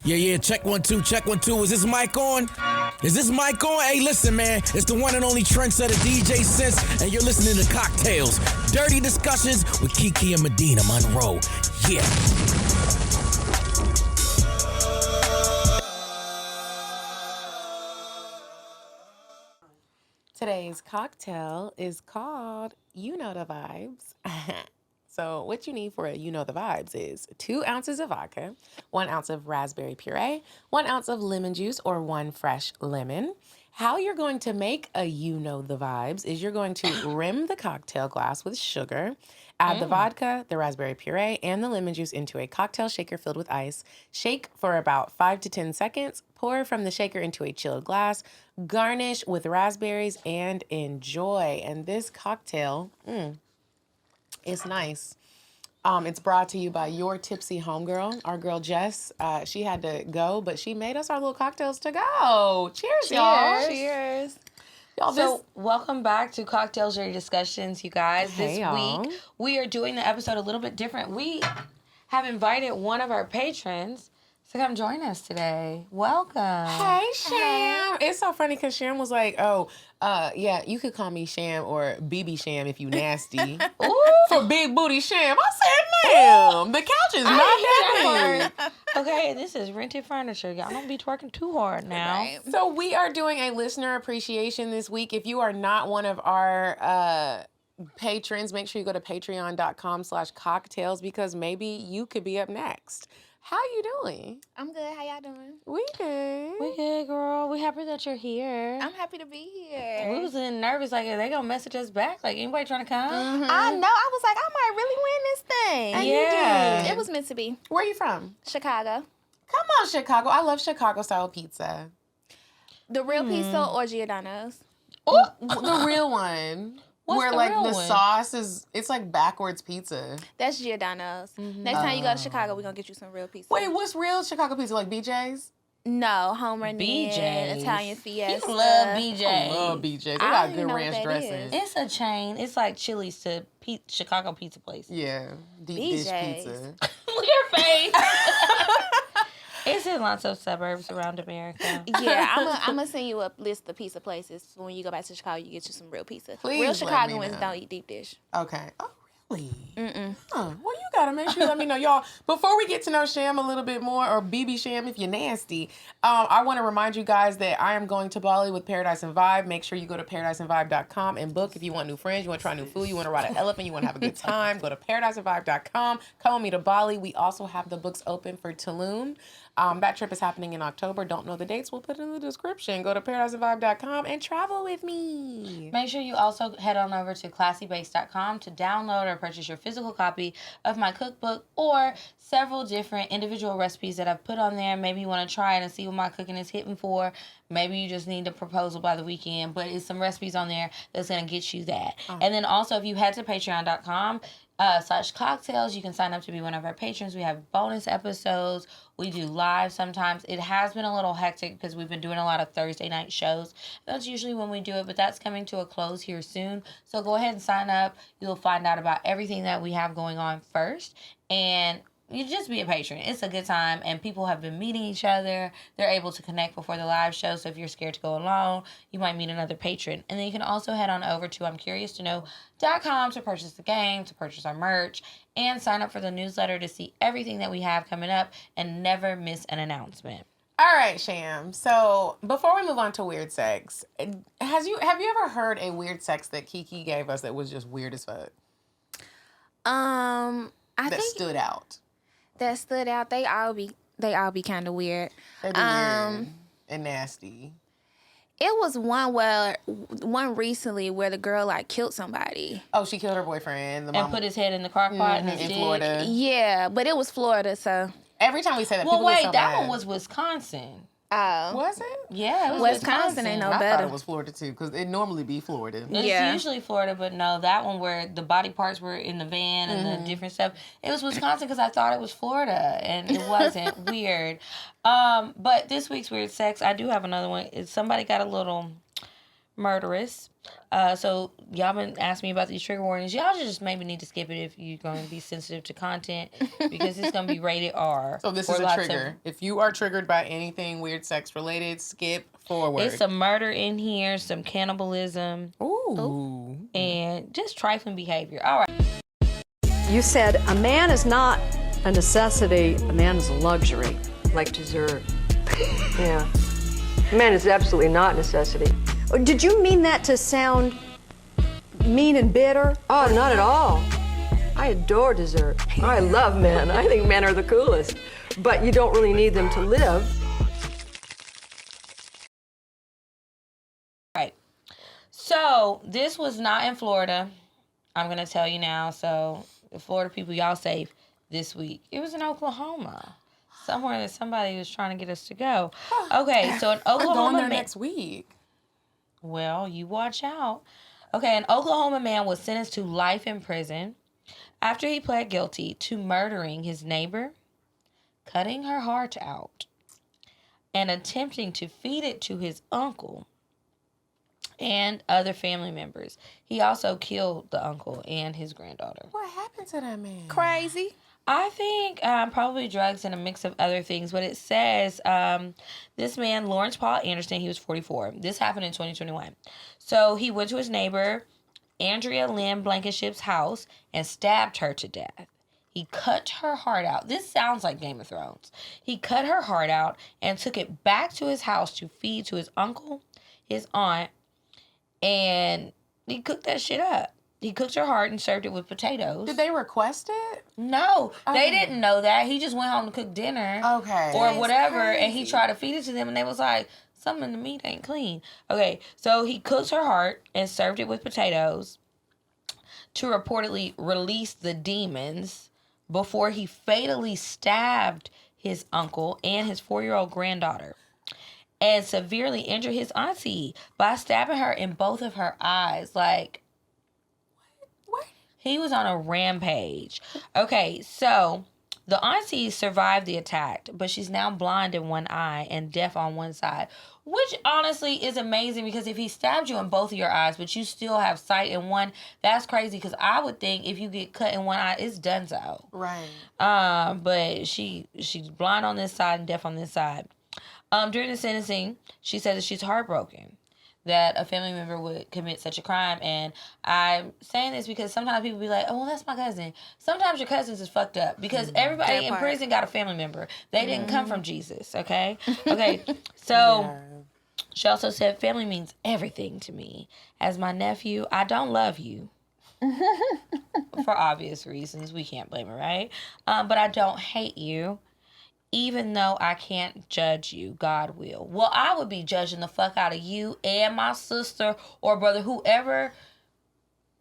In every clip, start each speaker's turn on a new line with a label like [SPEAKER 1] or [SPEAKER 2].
[SPEAKER 1] Yeah, check 1 2, check 1 2. Is this mic on? Is this mic on? Hey, listen, man. It's the one and only trendsetter DJ Sense, and you're listening to CockTales. Dirty discussions with Kiki and Medinah Monroe. Yeah.
[SPEAKER 2] Today's cocktail is called You Know the Vibes. So what you need for a You Know the Vibes is 2 ounces of vodka, 1 ounce of raspberry puree, 1 ounce of lemon juice or 1 fresh lemon. How you're going to make a You Know the Vibes is you're going to rim the cocktail glass with sugar, add the vodka, the raspberry puree, and the lemon juice into a cocktail shaker filled with ice. Shake for about 5 to 10 seconds. Pour from the shaker into a chilled glass. Garnish with raspberries and enjoy. And this cocktail, it's nice. It's brought to you by your tipsy homegirl, our girl Jess. She had to go, but she made us our little cocktails to go. Cheers, y'all.
[SPEAKER 3] Cheers.
[SPEAKER 2] Y'all,
[SPEAKER 3] So, welcome back to Cocktails Dirty Discussions, you guys.
[SPEAKER 2] Hey,
[SPEAKER 3] this
[SPEAKER 2] y'all.
[SPEAKER 3] week, we are doing the episode a little bit different. We have invited one of our patrons to come join us today. Welcome.
[SPEAKER 2] Hey, Sham. It's so funny because Sham was like, yeah, you could call me Sham or BB Sham if you nasty.
[SPEAKER 3] Ooh.
[SPEAKER 2] For big booty Sham. I said, ma'am, the couch is not that big.
[SPEAKER 3] Okay, this is rented furniture. Y'all don't be twerking too hard now.
[SPEAKER 4] Right.
[SPEAKER 2] So we are doing a listener appreciation this week. If you are not one of our patrons, make sure you go to patreon.com/cocktails because maybe you could be up next. How you doing?
[SPEAKER 4] I'm good. How y'all doing?
[SPEAKER 2] We good.
[SPEAKER 3] We good, girl. We happy that you're here.
[SPEAKER 4] I'm happy to be here.
[SPEAKER 3] We was nervous, like, are they gonna message us back? Like, anybody trying to come?
[SPEAKER 4] I know. I was like, I might really win this thing.
[SPEAKER 2] And
[SPEAKER 3] Yeah.
[SPEAKER 2] you did.
[SPEAKER 4] It was meant to be.
[SPEAKER 2] Where you from?
[SPEAKER 4] Chicago.
[SPEAKER 2] Come on, Chicago. I love Chicago style pizza.
[SPEAKER 4] The real pizza or Giordano's?
[SPEAKER 2] Oh, the real one.
[SPEAKER 3] What's
[SPEAKER 2] where
[SPEAKER 3] the
[SPEAKER 2] like
[SPEAKER 3] real
[SPEAKER 2] the
[SPEAKER 3] one?
[SPEAKER 2] sauce is, it's like backwards pizza.
[SPEAKER 4] That's Giordano's. Next time you go to Chicago, we're going to get you some real pizza.
[SPEAKER 2] Wait, what's real Chicago pizza? Like BJ's?
[SPEAKER 4] No, home run
[SPEAKER 3] BJ's.
[SPEAKER 4] Italian Fiesta.
[SPEAKER 3] You love BJ.
[SPEAKER 2] I love BJ's. They
[SPEAKER 4] I
[SPEAKER 2] got
[SPEAKER 4] don't even
[SPEAKER 2] good
[SPEAKER 4] know what
[SPEAKER 2] ranch
[SPEAKER 4] that
[SPEAKER 2] dressing.
[SPEAKER 4] is.
[SPEAKER 3] It's a chain. It's like Chili's to Chicago pizza place.
[SPEAKER 2] Yeah, deep dish
[SPEAKER 4] BJ's.
[SPEAKER 2] pizza.
[SPEAKER 3] Look at your face. It's in lots of suburbs around America.
[SPEAKER 4] Yeah, I'm going to send you a list of pizza places. So when you go back to Chicago, you get you some real pizza.
[SPEAKER 2] Please
[SPEAKER 4] real
[SPEAKER 2] let me
[SPEAKER 4] Chicagoans
[SPEAKER 2] know.
[SPEAKER 4] don't eat deep dish.
[SPEAKER 2] Okay. Oh, really? Huh. Well, you gotta make sure you let me know, y'all. Before we get to know Sham a little bit more, or BB Sham if you're nasty, I want to remind you guys that I am going to Bali with Paradise and Vibe. Make sure you go to paradiseandvibe.com and book if you want new friends, you want to try new food, you want to ride an elephant, you want to have a good time. Go to paradiseandvibe.com. Come with me to Bali. We also have the books open for Tulum. That trip is happening in October. Don't know the dates. We'll put it in the description. Go to paradiseandvibe.com and travel with me.
[SPEAKER 3] Make sure you also head on over to ClassyBaste.com to download or purchase your physical copy of my cookbook or several different individual recipes that I've put on there. Maybe you want to try it and see what my cooking is hitting for. Maybe you just need a proposal by the weekend, but it's some recipes on there that's going to get you that. And then also, if you head to patreon.com, /cocktails, you can sign up to be one of our patrons. We have bonus episodes. We do live sometimes. It has been a little hectic because we've been doing a lot of Thursday night shows. That's usually when we do it, but that's coming to a close here soon. So go ahead and sign up. You'll find out about everything that we have going on first. And you just be a patron. It's a good time, and people have been meeting each other. They're able to connect before the live show, so if you're scared to go alone, you might meet another patron. And then you can also head on over to I'mCuriousToKnow.com to purchase the game, to purchase our merch, and sign up for the newsletter to see everything that we have coming up and never miss an announcement.
[SPEAKER 2] All right, Sham. So before we move on to weird sex, have you ever heard a weird sex that Kiki gave us that was just weird as fuck?
[SPEAKER 4] I
[SPEAKER 2] That
[SPEAKER 4] think
[SPEAKER 2] stood out.
[SPEAKER 4] that stood out. They all be kind of weird.
[SPEAKER 2] They be weird and nasty.
[SPEAKER 4] It was one recently where the girl like killed somebody.
[SPEAKER 2] Oh, she killed her boyfriend. The
[SPEAKER 3] And
[SPEAKER 2] mom
[SPEAKER 3] put his head in the crock pot and his
[SPEAKER 2] in
[SPEAKER 3] dick.
[SPEAKER 2] Florida.
[SPEAKER 4] Yeah, but it was Florida, so.
[SPEAKER 2] Every time we say that,
[SPEAKER 3] Well,
[SPEAKER 2] people get
[SPEAKER 3] wait,
[SPEAKER 2] so
[SPEAKER 3] that
[SPEAKER 2] mad.
[SPEAKER 3] one was Wisconsin.
[SPEAKER 4] Oh.
[SPEAKER 2] Was it?
[SPEAKER 3] Yeah, it was
[SPEAKER 4] Wisconsin ain't no
[SPEAKER 2] I
[SPEAKER 4] better.
[SPEAKER 2] thought it was Florida too, because it normally be Florida.
[SPEAKER 3] It's
[SPEAKER 4] Yeah.
[SPEAKER 3] usually Florida, but no, that one where the body parts were in the van and the different stuff. It was Wisconsin because I thought it was Florida, and it wasn't. Weird. But this week's weird sex, I do have another one. Somebody got a little murderous. So y'all been asking me about these trigger warnings. Y'all should just maybe need to skip it if you're going to be sensitive to content because it's going to be rated R.
[SPEAKER 2] So this is a trigger. If you are triggered by anything weird sex related, skip forward.
[SPEAKER 3] It's some murder in here, some cannibalism.
[SPEAKER 2] Ooh.
[SPEAKER 3] And just trifling behavior. All right.
[SPEAKER 5] You said a man is not a necessity, a man is a luxury.
[SPEAKER 6] Like dessert. Yeah. A man is absolutely not a necessity.
[SPEAKER 5] Did you mean that to sound mean and bitter?
[SPEAKER 6] Oh, not at all. I adore dessert. I love men. I think men are the coolest. But you don't really need them to live.
[SPEAKER 3] Right. So this was not in Florida. I'm going to tell you now. So the Florida people, y'all safe this week. It was in Oklahoma. Somewhere that somebody was trying to get us to go. Okay, so in Oklahoma...
[SPEAKER 2] I'm going there next week.
[SPEAKER 3] Well, you watch out. Okay, an Oklahoma man was sentenced to life in prison after he pled guilty to murdering his neighbor, cutting her heart out, and attempting to feed it to his uncle and other family members. He also killed the uncle and his granddaughter.
[SPEAKER 2] What happened to that man?
[SPEAKER 4] Crazy.
[SPEAKER 3] I think probably drugs and a mix of other things. But it says this man, Lawrence Paul Anderson, he was 44. This happened in 2021. So he went to his neighbor, Andrea Lynn Blankenship's house, and stabbed her to death. He cut her heart out. This sounds like Game of Thrones. He cut her heart out and took it back to his house to feed to his uncle, his aunt, and he cooked that shit up. He cooked her heart and served it with potatoes.
[SPEAKER 2] Did they request it?
[SPEAKER 3] No, they didn't know that. He just went home to cook dinner.
[SPEAKER 2] Okay.
[SPEAKER 3] Or whatever, and he tried to feed it to them, and they was like, some of the meat ain't clean. Okay, so he cooked her heart and served it with potatoes to reportedly release the demons before he fatally stabbed his uncle and his 4-year-old granddaughter and severely injured his auntie by stabbing her in both of her eyes. Like,
[SPEAKER 2] What?
[SPEAKER 3] he was on a rampage. Okay, so the auntie survived the attack, but she's now blind in one eye and deaf on one side, which honestly is amazing because if he stabbed you in both of your eyes, but you still have sight in one, that's crazy because I would think if you get cut in one eye, it's done so.
[SPEAKER 2] Right.
[SPEAKER 3] But she's blind on this side and deaf on this side. During the sentencing, she said that she's heartbroken that a family member would commit such a crime. And I'm saying this because sometimes people be like, oh, well, that's my cousin. Sometimes your cousins is fucked up because everybody in prison got a family member. They didn't come from Jesus, okay? Okay, so she also said, family means everything to me. As my nephew, I don't love you. For obvious reasons. We can't blame her, right? But I don't hate you. Even though I can't judge you, God will. Well, I would be judging the fuck out of you and my sister or brother, whoever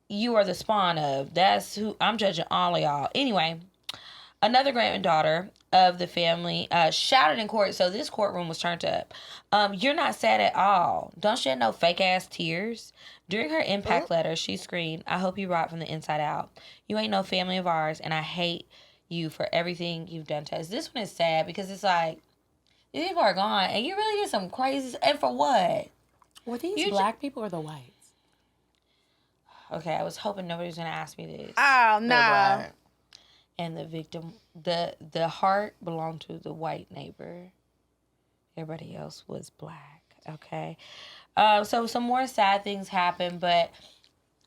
[SPEAKER 3] you are the spawn of. That's who I'm judging, all of y'all. Anyway, another granddaughter of the family shouted in court, so this courtroom was turned up. You're not sad at all. Don't shed no fake ass tears. During her impact letter, she screamed, I hope you rot from the inside out. You ain't no family of ours, and I hate you for everything you've done to us. This one is sad because it's like, these people are gone, and you really did some crazy, and for what?
[SPEAKER 2] Were these black people or the whites?
[SPEAKER 3] Okay, I was hoping nobody was going to ask me this.
[SPEAKER 4] Oh, no.
[SPEAKER 3] And the victim, the heart belonged to the white neighbor. Everybody else was black, okay? So some more sad things happened, but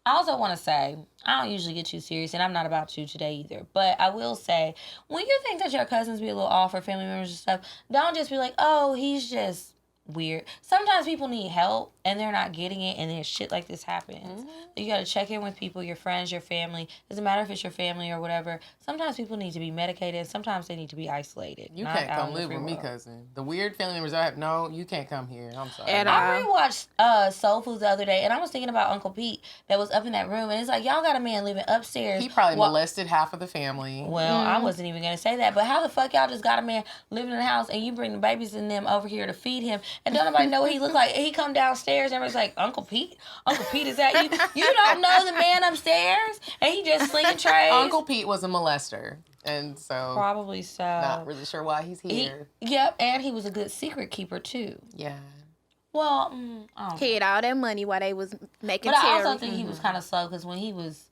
[SPEAKER 3] I also want to say, I don't usually get too serious, and I'm not about to today either. But I will say, when you think that your cousins be a little off or family members and stuff, don't just be like, oh, he's just weird. Sometimes people need help, and they're not getting it, and then shit like this happens. You got to check in with people, your friends, your family. Doesn't matter if it's your family or whatever. Sometimes people need to be medicated, and sometimes they need to be isolated.
[SPEAKER 2] You can't come live with me, cousin. The weird family members I have, no, you can't come here. I'm sorry.
[SPEAKER 4] And
[SPEAKER 3] I rewatched Soul Food the other day, and I was thinking about Uncle Pete that was up in that room, and it's like, y'all got a man living upstairs.
[SPEAKER 2] He probably molested half of the family.
[SPEAKER 3] Well, I wasn't even going to say that, but how the fuck y'all just got a man living in the house, and you bring the babies and them over here to feed him, and don't nobody know what he look like? He come downstairs, and everybody's like, Uncle Pete? Uncle Pete, is that you? You don't know the man upstairs? And he just slinging trays?
[SPEAKER 2] Uncle Pete was a molester. And so...
[SPEAKER 3] Probably so.
[SPEAKER 2] Not really sure why he's here.
[SPEAKER 3] Yep, and he was a good secret keeper, too.
[SPEAKER 2] Yeah.
[SPEAKER 3] Well, I don't
[SPEAKER 4] He
[SPEAKER 3] know.
[SPEAKER 4] had all that money while they was making
[SPEAKER 3] But I
[SPEAKER 4] Terry.
[SPEAKER 3] also think he was kind of slow because when he was,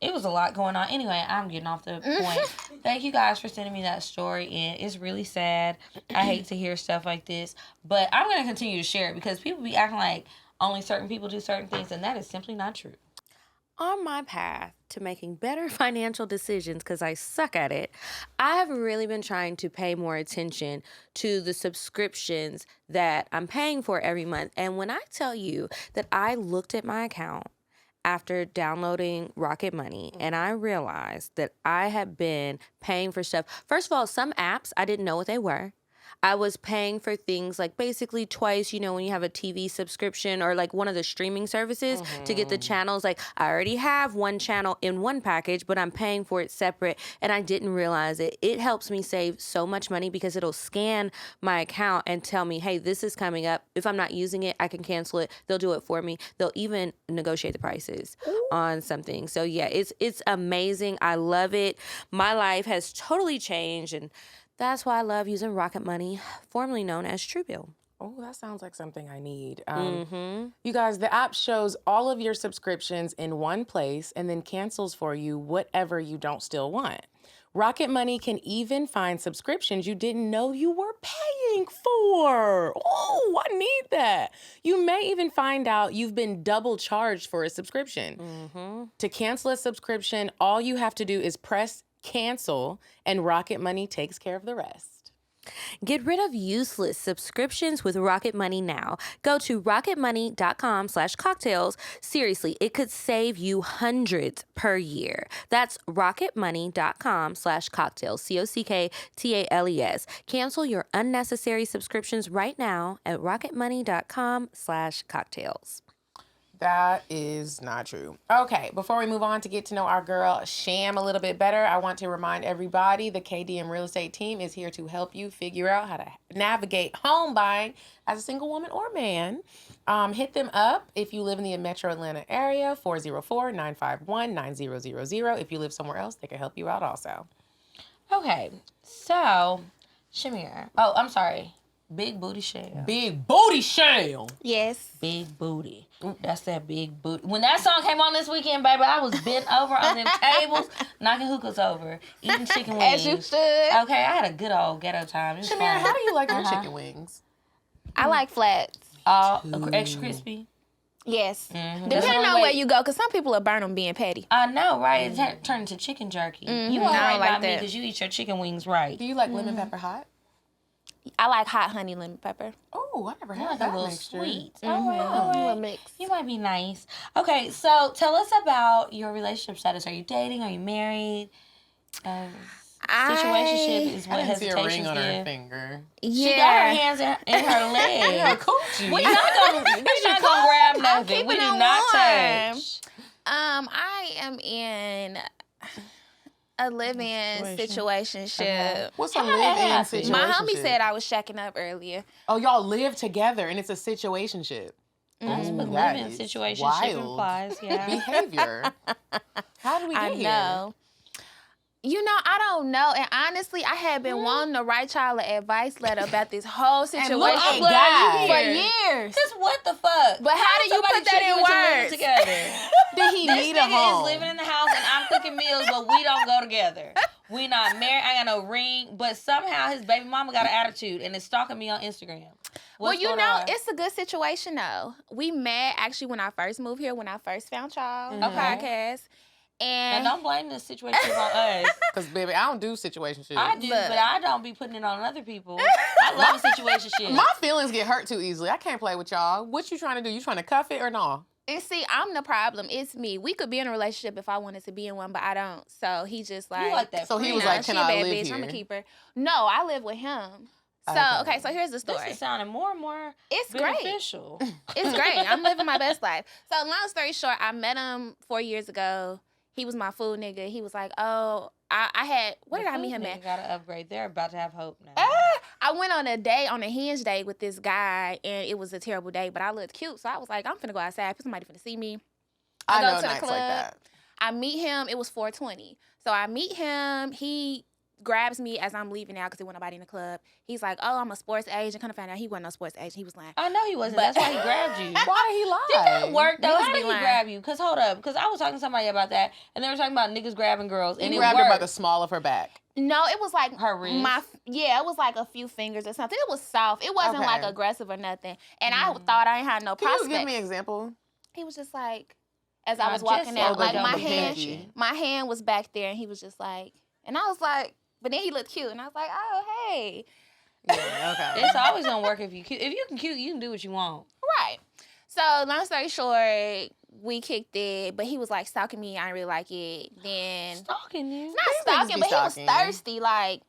[SPEAKER 3] it was a lot going on. Anyway, I'm getting off the point. Thank you guys for sending me that story, and it's really sad. I hate to hear stuff like this, but I'm going to continue to share it because people be acting like only certain people do certain things, and that is simply not true.
[SPEAKER 7] On my path to making better financial decisions, because I suck at it, I have really been trying to pay more attention to the subscriptions that I'm paying for every month. And when I tell you that I looked at my account after downloading Rocket Money and I realized that I had been paying for stuff. First of all, some apps, I didn't know what they were. I was paying for things like basically twice, you know, when you have a TV subscription or like one of the streaming services to get the channels. Like I already have one channel in one package, but I'm paying for it separate and I didn't realize it. It helps me save so much money because it'll scan my account and tell me, hey, this is coming up. If I'm not using it, I can cancel it. They'll do it for me. They'll even negotiate the prices on something. So yeah, it's amazing. I love it. My life has totally changed, and that's why I love using Rocket Money, formerly known as Truebill.
[SPEAKER 2] Oh, that sounds like something I need. You guys, the app shows all of your subscriptions in one place and then cancels for you whatever you don't still want. Rocket Money can even find subscriptions you didn't know you were paying for. Oh, I need that. You may even find out you've been double charged for a subscription. To cancel a subscription, all you have to do is press cancel, and Rocket Money takes care of the rest.
[SPEAKER 7] Get rid of useless subscriptions with Rocket Money now. Go to rocketmoney.com/cocktails. Seriously, it could save you hundreds per year. That's rocketmoney.com/cocktails. CockTales. Cancel your unnecessary subscriptions right now at rocketmoney.com/cocktails.
[SPEAKER 2] That is not true. Okay, before we move on to get to know our girl Sham a little bit better, I want to remind everybody the KDM Real Estate team is here to help you figure out how to navigate home buying as a single woman or man. Hit them up if you live in the Metro Atlanta area, 404-951-9000. If you live somewhere else, they can help you out also.
[SPEAKER 3] Okay, so, Shamir. Oh, I'm sorry. Big booty Sham.
[SPEAKER 2] Big booty Sham.
[SPEAKER 4] Yes.
[SPEAKER 3] Big booty. That's that big booty. When that song came on this weekend, baby, I was bent over on them tables, knocking hookahs over, eating chicken wings.
[SPEAKER 4] As you should.
[SPEAKER 3] Okay, I had a good old ghetto time. It was
[SPEAKER 2] Shamir,
[SPEAKER 3] fun.
[SPEAKER 2] how do you like your chicken wings?
[SPEAKER 4] I like flats.
[SPEAKER 3] Extra crispy.
[SPEAKER 4] Yes.
[SPEAKER 3] That's the
[SPEAKER 4] Depending
[SPEAKER 3] only
[SPEAKER 4] on
[SPEAKER 3] way-
[SPEAKER 4] where you go, because some people will burn them being petty.
[SPEAKER 3] I know, right? It turned into chicken jerky. You all
[SPEAKER 4] I
[SPEAKER 3] right
[SPEAKER 4] don't like
[SPEAKER 3] about me
[SPEAKER 4] that.
[SPEAKER 3] because you eat your chicken wings right.
[SPEAKER 2] Do you like lemon pepper hot?
[SPEAKER 4] I like hot honey lemon pepper.
[SPEAKER 2] Oh, I never
[SPEAKER 3] You
[SPEAKER 2] had
[SPEAKER 3] like
[SPEAKER 2] that
[SPEAKER 3] a little
[SPEAKER 2] mixture.
[SPEAKER 3] sweet.
[SPEAKER 4] A
[SPEAKER 3] All right.
[SPEAKER 4] little mix.
[SPEAKER 3] You might be nice. Okay, so tell us about your relationship status. Are you dating? Are you married? Situationship is what
[SPEAKER 2] I didn't see a ring
[SPEAKER 3] hesitations
[SPEAKER 2] on her
[SPEAKER 3] give.
[SPEAKER 2] finger.
[SPEAKER 3] She got her hands in her legs.
[SPEAKER 2] Coochie.
[SPEAKER 3] We're not gonna grab nothing. We do
[SPEAKER 4] keeping it
[SPEAKER 3] not
[SPEAKER 4] warm.
[SPEAKER 3] touch.
[SPEAKER 4] I am in a live-in situationship.
[SPEAKER 2] What's a
[SPEAKER 3] How that
[SPEAKER 2] live-in
[SPEAKER 3] happen?
[SPEAKER 2] situation?
[SPEAKER 4] My homie said I was shacking up earlier.
[SPEAKER 2] Oh, y'all live together and it's a situationship.
[SPEAKER 3] That's what
[SPEAKER 2] that
[SPEAKER 3] living
[SPEAKER 2] is
[SPEAKER 3] situationship
[SPEAKER 2] wild.
[SPEAKER 3] implies. Yeah.
[SPEAKER 2] Behavior. How did we get
[SPEAKER 4] I
[SPEAKER 2] here?
[SPEAKER 4] know. You know, I don't know. And honestly, I had been wanting to write y'all an advice letter about this whole situation
[SPEAKER 2] look at
[SPEAKER 4] for
[SPEAKER 2] God.
[SPEAKER 4] years.
[SPEAKER 3] Cause what the fuck?
[SPEAKER 4] But how do you
[SPEAKER 3] somebody
[SPEAKER 4] put that
[SPEAKER 3] trick you
[SPEAKER 4] in
[SPEAKER 3] into living
[SPEAKER 4] words?
[SPEAKER 3] together?
[SPEAKER 2] Did he
[SPEAKER 3] This
[SPEAKER 2] need a
[SPEAKER 3] nigga
[SPEAKER 2] home?
[SPEAKER 3] is living in the house and I'm cooking meals, but we don't go together. We not married. I got no ring, but somehow his baby mama got an attitude and is stalking me on Instagram.
[SPEAKER 4] Well,
[SPEAKER 3] What's
[SPEAKER 4] you
[SPEAKER 3] going
[SPEAKER 4] know,
[SPEAKER 3] on?
[SPEAKER 4] it's a good situation though. We met actually when I first moved here, when I first found y'all on podcast.
[SPEAKER 3] Now
[SPEAKER 4] And
[SPEAKER 3] don't blame this situation on us.
[SPEAKER 2] Because, baby, I don't do situationship.
[SPEAKER 3] I do,
[SPEAKER 4] Look.
[SPEAKER 3] but I don't be putting it on other people. I love a situation shit.
[SPEAKER 2] My feelings get hurt too easily. I can't play with y'all. What you trying to do? You trying to cuff it or no?
[SPEAKER 4] And see, I'm the problem. It's me. We could be in a relationship if I wanted to be in one, but I don't. So he just like,
[SPEAKER 3] You like that
[SPEAKER 2] So he was
[SPEAKER 3] freedom.
[SPEAKER 2] like,
[SPEAKER 4] she
[SPEAKER 2] can
[SPEAKER 4] a
[SPEAKER 2] I
[SPEAKER 4] bad
[SPEAKER 2] live
[SPEAKER 4] bitch.
[SPEAKER 2] here?
[SPEAKER 4] I'm a keeper. No, I live with him. So okay, so here's the story.
[SPEAKER 3] This is sounding more and more
[SPEAKER 4] It's great.
[SPEAKER 3] beneficial.
[SPEAKER 4] It's great. I'm living my best life. So long story short, I met him 4 years ago. He was my food nigga. He was like, oh, I had, what did I meet him at?
[SPEAKER 3] Gotta upgrade. They're about to have hope now.
[SPEAKER 4] I went on a hinge date with this guy, and it was a terrible day, but I looked cute. So I was like, I'm finna go outside. Somebody finna see me.
[SPEAKER 2] I
[SPEAKER 4] I go
[SPEAKER 2] know
[SPEAKER 4] to the
[SPEAKER 2] nights
[SPEAKER 4] club.
[SPEAKER 2] like that.
[SPEAKER 4] I meet him. It was 420. So I meet him. He grabs me as I'm leaving out because there wasn't nobody in the club. He's like, "Oh, I'm a sports agent." Kind of found out he wasn't no sports agent. He was lying.
[SPEAKER 3] I know he wasn't. That's why he grabbed you.
[SPEAKER 2] Why did he lie?
[SPEAKER 3] Did that work though?
[SPEAKER 4] Niggas
[SPEAKER 3] How
[SPEAKER 4] be
[SPEAKER 3] did he
[SPEAKER 4] lying.
[SPEAKER 3] grab you? Because hold up, because I was talking to somebody about that, and they were talking about niggas grabbing girls, and
[SPEAKER 2] He
[SPEAKER 3] it
[SPEAKER 2] grabbed her by
[SPEAKER 3] worked.
[SPEAKER 2] the small of her back.
[SPEAKER 4] No, it was like
[SPEAKER 3] Her wrist?
[SPEAKER 4] it was like a few fingers or something. It was soft. It wasn't like
[SPEAKER 2] Okay.
[SPEAKER 4] aggressive or nothing. And I thought I ain't had no
[SPEAKER 2] Can you
[SPEAKER 4] prospects.
[SPEAKER 2] give me an example?
[SPEAKER 4] He was just like, as I
[SPEAKER 3] I
[SPEAKER 4] was
[SPEAKER 3] just
[SPEAKER 4] walking
[SPEAKER 3] said
[SPEAKER 4] out,
[SPEAKER 3] go
[SPEAKER 4] like
[SPEAKER 3] down
[SPEAKER 4] my
[SPEAKER 3] the
[SPEAKER 4] hand,
[SPEAKER 2] pinky.
[SPEAKER 4] my hand was back there, and he was just like, and I was like, but then he looked cute, and I was like, oh hey,
[SPEAKER 2] Yeah, okay.
[SPEAKER 3] It's always gonna work if you cute. If you can cute, you can do what you want.
[SPEAKER 4] right. So long story short, we kicked it, but he was like stalking me. I didn't really like it. Then
[SPEAKER 3] Stalking you.
[SPEAKER 4] not
[SPEAKER 2] niggas
[SPEAKER 4] stalking,
[SPEAKER 2] be
[SPEAKER 4] but he was
[SPEAKER 2] stalking.
[SPEAKER 4] thirsty. Like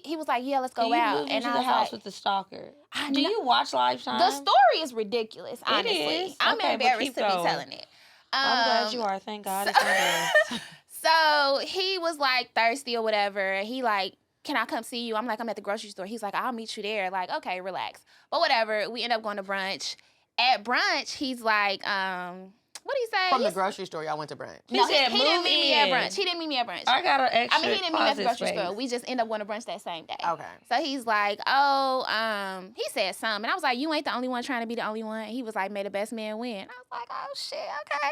[SPEAKER 4] he was like, yeah, let's go
[SPEAKER 3] You
[SPEAKER 4] out,
[SPEAKER 3] moved
[SPEAKER 4] and
[SPEAKER 3] into
[SPEAKER 4] I
[SPEAKER 3] the
[SPEAKER 4] was
[SPEAKER 3] house
[SPEAKER 4] like,
[SPEAKER 3] with the stalker.
[SPEAKER 4] I
[SPEAKER 3] Do
[SPEAKER 4] know-
[SPEAKER 3] you watch Lifetime?
[SPEAKER 4] the story is ridiculous. Honestly,
[SPEAKER 3] is.
[SPEAKER 4] I'm
[SPEAKER 3] Okay, but
[SPEAKER 4] embarrassed
[SPEAKER 3] keep
[SPEAKER 4] to be
[SPEAKER 3] going.
[SPEAKER 4] telling it.
[SPEAKER 3] I'm glad you are. Thank God. It's embarrassed.
[SPEAKER 4] So he was like thirsty or whatever. He like, can I come see you? I'm like, I'm at the grocery store. He's like, I'll meet you there. Like, okay, relax. But whatever. We end up going to brunch. At brunch, he's like, what did he say?
[SPEAKER 2] From the
[SPEAKER 4] He's-
[SPEAKER 2] grocery store, y'all went to brunch.
[SPEAKER 4] No,
[SPEAKER 3] He said,
[SPEAKER 4] he didn't
[SPEAKER 3] "Move
[SPEAKER 4] meet me at
[SPEAKER 3] in."
[SPEAKER 4] brunch. He didn't meet me at brunch.
[SPEAKER 3] I got an extra.
[SPEAKER 4] I mean, he didn't meet me at the
[SPEAKER 3] closet
[SPEAKER 4] grocery
[SPEAKER 3] space.
[SPEAKER 4] store. We just end up going to brunch that same day.
[SPEAKER 2] Okay.
[SPEAKER 4] So he's like, oh, he said something. And I was like, you ain't the only one trying to be the only one. He was like, may the best man win. I was like, oh, shit, okay.